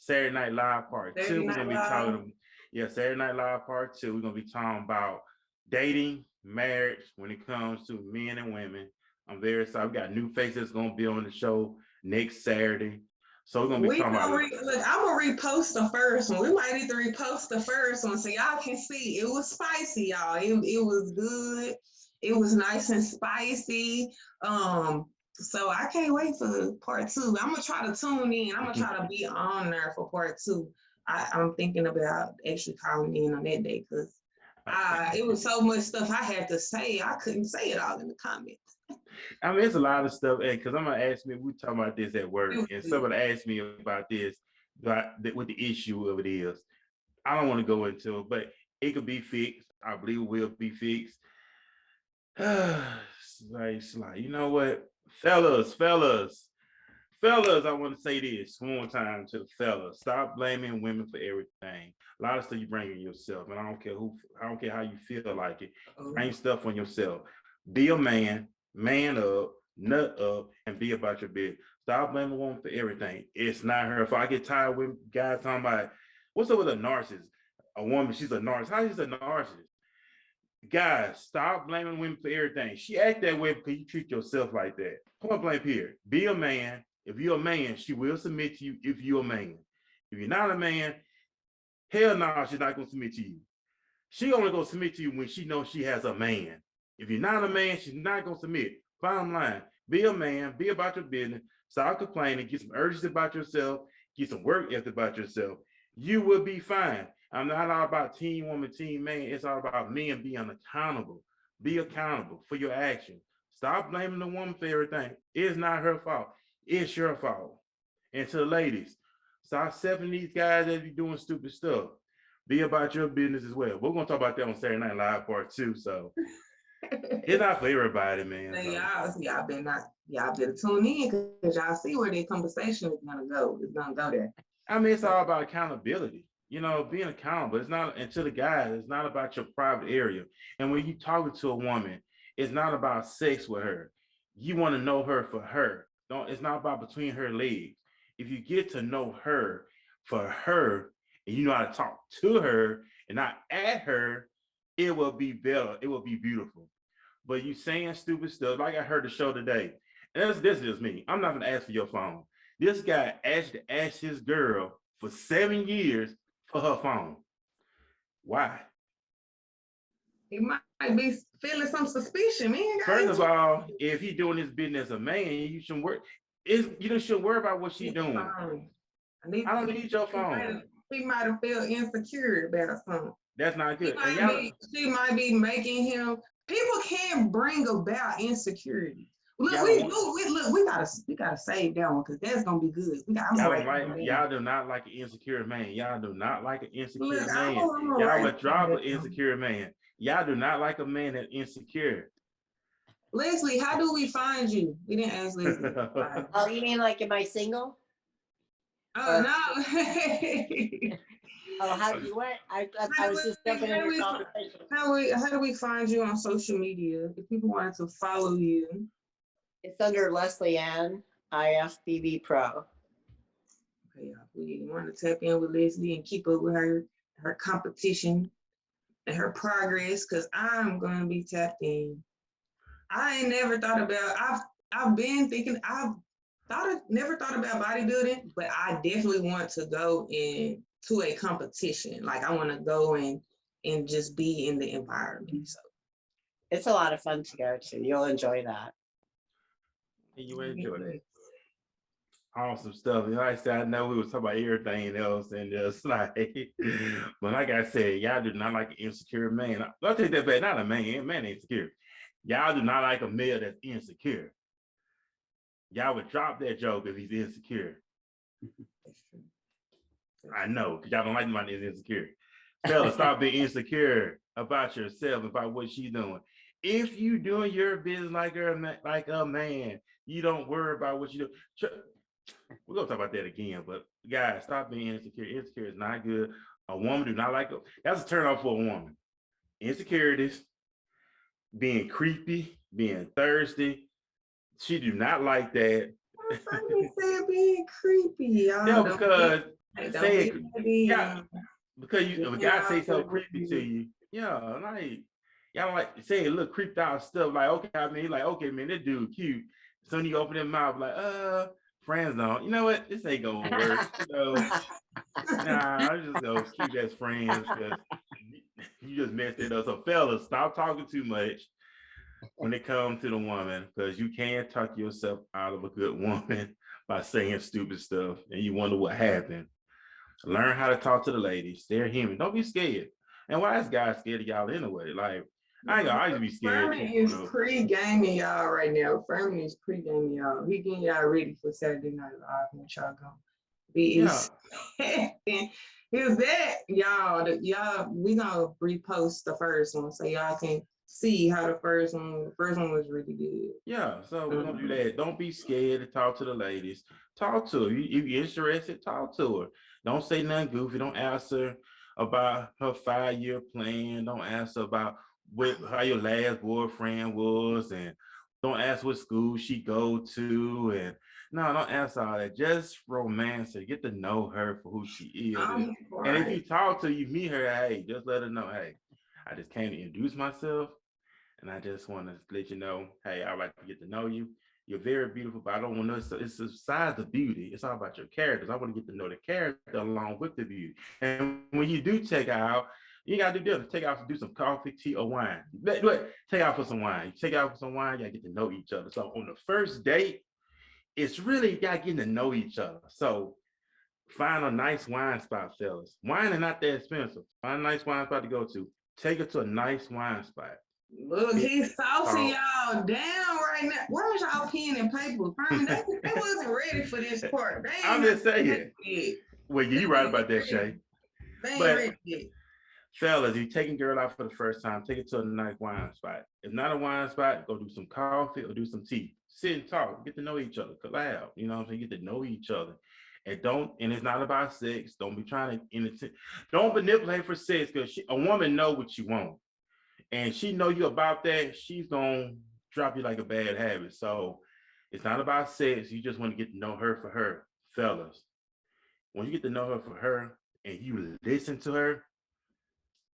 Live Part Saturday 2. We're Night gonna be Live. talking, yeah, Saturday Night Live Part 2. We're gonna be talking about dating, marriage when it comes to men and women. I'm very excited. We got new faces gonna be on the show next Saturday. So we're gonna be We talking gonna about look. I'm gonna repost the first one. We might need to repost the first one so y'all can see. It was spicy, y'all. It was good. It was nice and spicy. So I can't wait for part two. I'm gonna try to tune in. I'm gonna try to be on there for part two. I'm thinking about actually calling in on that day because it was so much stuff I had to say. I couldn't say it all in the comments. I mean, it's a lot of stuff, and because I'm gonna ask me, we talking about this at work, and Mhm. somebody asked me about this, about what the issue of it is. I don't want to go into it, but it could be fixed. I believe it will be fixed. It's like, you know what, fellas, I want to say this one more time to the fellas. Stop blaming women for everything. A lot of stuff you bring in yourself, and I don't care how you feel like it. Bring stuff on yourself. Be a man up, nut up, and be about your business. Stop blaming a woman for everything. It's not her. If I get tired with guys talking about what's up with a narcissist, a woman, she's a narcissist. How is a narcissist? Guys, stop blaming women for everything. She act that way because you treat yourself like that. Point blank here. Be a man. If you're a man, she will submit to you if you're a man. If you're not a man, hell no, she's not going to submit to you. She only going to submit to you when she knows she has a man. If you're not a man, she's not going to submit. Bottom line, be a man, be about your business, stop complaining, get some urgency about yourself, get some work ethic about yourself. You will be fine. I'm not all about team woman, team man. It's all about men being accountable. Be accountable for your actions. Stop blaming the woman for everything. It's not her fault. It's your fault. And to the ladies, stop accepting these guys that be doing stupid stuff. Be about your business as well. We're gonna talk about that on Saturday Night Live Part 2. So it's not for everybody, man. So. Y'all better tune in because y'all see where the conversation is gonna go. It's gonna go there. I mean, it's all about accountability. Being accountable. It's not, and to the guys, it's not about your private area. And when you talking to a woman, it's not about sex with her. You want to know her for her. Don't. It's not about between her legs. If you get to know her for her, and you know how to talk to her and not at her, it will be better. It will be beautiful. But you saying stupid stuff, like I heard the show today. And this is me. I'm not gonna ask for your phone. This guy actually asked his girl for 7 years for her phone. Why? He might be feeling some suspicion, man. First of all, if he's doing his business as a man, you shouldn't worry. You shouldn't worry about what she's doing. I don't need your phone. He might have felt insecure about something. That's not good. She might be making him. People can bring about insecurity. Look, we gotta save that one because that's gonna be good. Y'all do not like an insecure man. Y'all do not like an insecure man. Y'all would drop an insecure man. Y'all do not like a man that's insecure. Leslie, how do we find you? We didn't ask Leslie. Oh, you mean like, am I single? Oh no. Oh, how do you what? I was just jumping in your conversation. How do we find you on social media if people wanted to follow you? It's under Leslie Ann IFBB Pro. Okay, we want to tap in with Leslie and keep up with her competition and her progress because I'm gonna be tapped in. I ain't never thought about. I've been thinking. Never thought about bodybuilding, but I definitely want to go into a competition. Like I want to go and just be in the environment. So it's a lot of fun to go to. You'll enjoy that. You enjoy that. Awesome stuff. Like I said, I know we was talking about everything else and just like, but like I said, y'all do not like an insecure man. I'll take that back. Not a man. Man insecure. Y'all do not like a male that's insecure. Y'all would drop that joke if he's insecure. I know, because y'all don't like somebody that's insecure. Fellas, stop being insecure about yourself, about what she's doing. If you doing your business like a man, you don't worry about what you do. We're gonna talk about that again, but guys, stop being insecure. Insecure is not good. A woman do not like it. That's a turn off for a woman. Insecurities, being creepy, being thirsty. She do not like that. Fermi said being creepy, y'all. Yeah, because say don't it, be yeah, because you if a guy say something creepy to you. you, yeah, like y'all like say a little creeped out stuff, like okay, I mean, like, okay, man, this dude cute. So you open their mouth, like, friends on. You know what? This ain't gonna work. Nah, I just go keep as friends because you just messed it up. So fellas, stop talking too much when it comes to the woman, because you can't talk yourself out of a good woman by saying stupid stuff and you wonder what happened. Learn how to talk to the ladies. They're human. Don't be scared. And why is guys scared of y'all anyway? Like, I used to be scared. Fermi is pre-gaming y'all right now. Fermi is pre-gaming y'all. He getting y'all ready for Saturday Night Live when y'all gonna be expecting. Is that y'all? We gonna repost the first one so y'all can see how the first one was really good. Yeah, so we're gonna do that. Don't be scared to talk to the ladies. Talk to her. If you're interested, talk to her. Don't say nothing goofy. Don't ask her about her 5-year plan. Don't ask her about how your last boyfriend was, and don't ask what school she go to. And no, don't ask all that. Just romance her. Get to know her for who she is. And if you talk to her, you meet her, hey, just let her know, hey, I just came to introduce myself. And I just want to let you know, hey, I'd like to get to know you. You're very beautiful, but I don't want to, it's the size of beauty. It's all about your characters. I want to get to know the character along with the beauty. And when you do take out, you got to do this. Take out to do some coffee, tea, or wine. Take out for some wine. You take out for some wine, you got to get to know each other. So on the first date, it's really you got to get to know each other. So find a nice wine spot, fellas. Wine is not that expensive. Find a nice wine spot to go to. Take her to a nice wine spot. Look, he's saucing y'all down right now. Where's y'all pen and paper? Fermi, they wasn't ready for this part. I'm just saying. Well, you right about that, Shay. They ain't ready yet. Fellas, you taking girl out for the first time, take it to a nice wine spot. If not a wine spot, go do some coffee or do some tea. Sit and talk, get to know each other, collab. You know what I'm saying? Get to know each other. And it's not about sex. Don't be trying to don't manipulate for sex, because a woman know what you want. And she know you about that, she's gonna drop you like a bad habit. So it's not about sex. You just want to get to know her for her. Fellas, when you get to know her for her and you listen to her,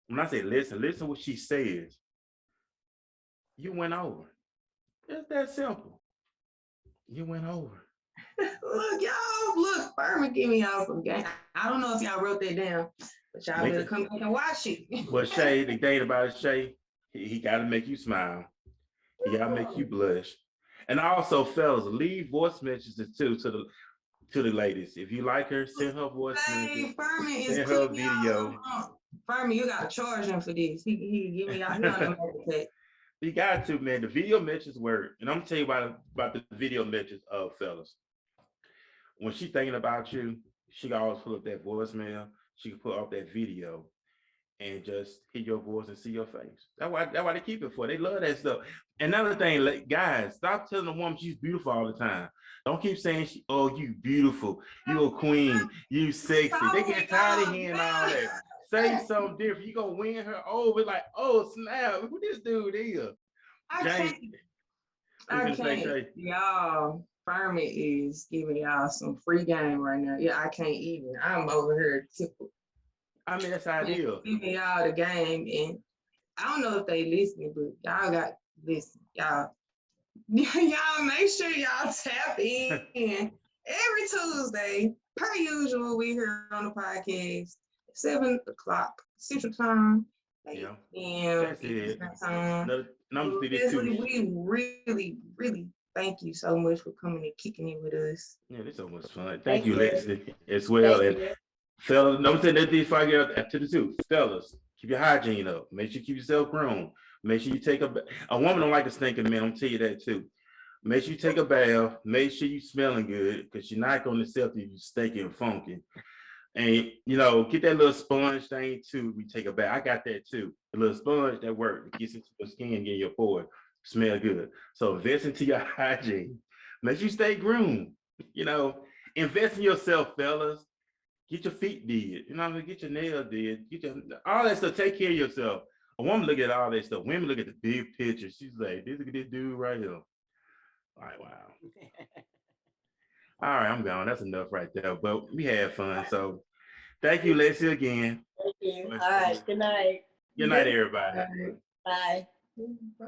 when I say listen what she says, you went over. It's that simple. You went over. Look, Fermi giving y'all some game. I don't know if y'all wrote that down, but y'all better come back and watch it. But Shay, the thing about it, Shay, he got to make you smile. He got to make you blush. And also, fellas, leave voice messages too to the ladies. If you like her, send her voice messages. Fermi send her video. Fermi, you got to charge him for this. He give me y'all. You got to, man. The video messages work. And I'm going to tell you about the video messages of fellas. When she's thinking about you, she can always pull up that voicemail. She can pull up that video and just hear your voice and see your face. That's why they keep it for. They love that stuff. Another thing, like, guys, stop telling a woman she's beautiful all the time. Don't keep saying, you beautiful, you a queen, you sexy. They get tired of hearing all that. Say something different. You gonna win her over, like, oh snap, who this dude is? I can't. Y'all, Fermi is giving y'all some free game right now. Yeah, I can't even. I'm over here tickled. I mean, that's how it is. Giving y'all the game, and I don't know if they listening, but y'all got listen. Y'all make sure y'all tap in every Tuesday, per usual. We here on the podcast, 7 o'clock Central Time. Yeah, that's it. Leslie, we really, really thank you so much for coming and kicking it with us. Yeah, it's so much fun. Thank you, Leslie, as well. And fellas, don't say that before I get up to the two. Fellas, keep your hygiene up. Make sure you keep yourself groomed. Make sure you take a woman don't like a stinking man. I'm tell you that too. Make sure you take a bath. Make sure you smelling good because you're not going to accept if you stinking and funky. And, you know, get that little sponge thing too. We take a bath. I got that too. The little sponge that works. It gets into your skin and get your pores. Smell good. So invest into your hygiene. Make sure you stay groomed. You know, invest in yourself, fellas. Get your feet did. You know what I mean? Get your nails did. Get your all that stuff. Take care of yourself. A woman look at all that stuff. Women look at the big picture. She's like, look at this dude right here. Like, wow. All right, I'm gone. That's enough right there. But we had fun. So thank you, Leslie, again. Thank you. All right. Good night. Good night, everybody. Bye. Bye.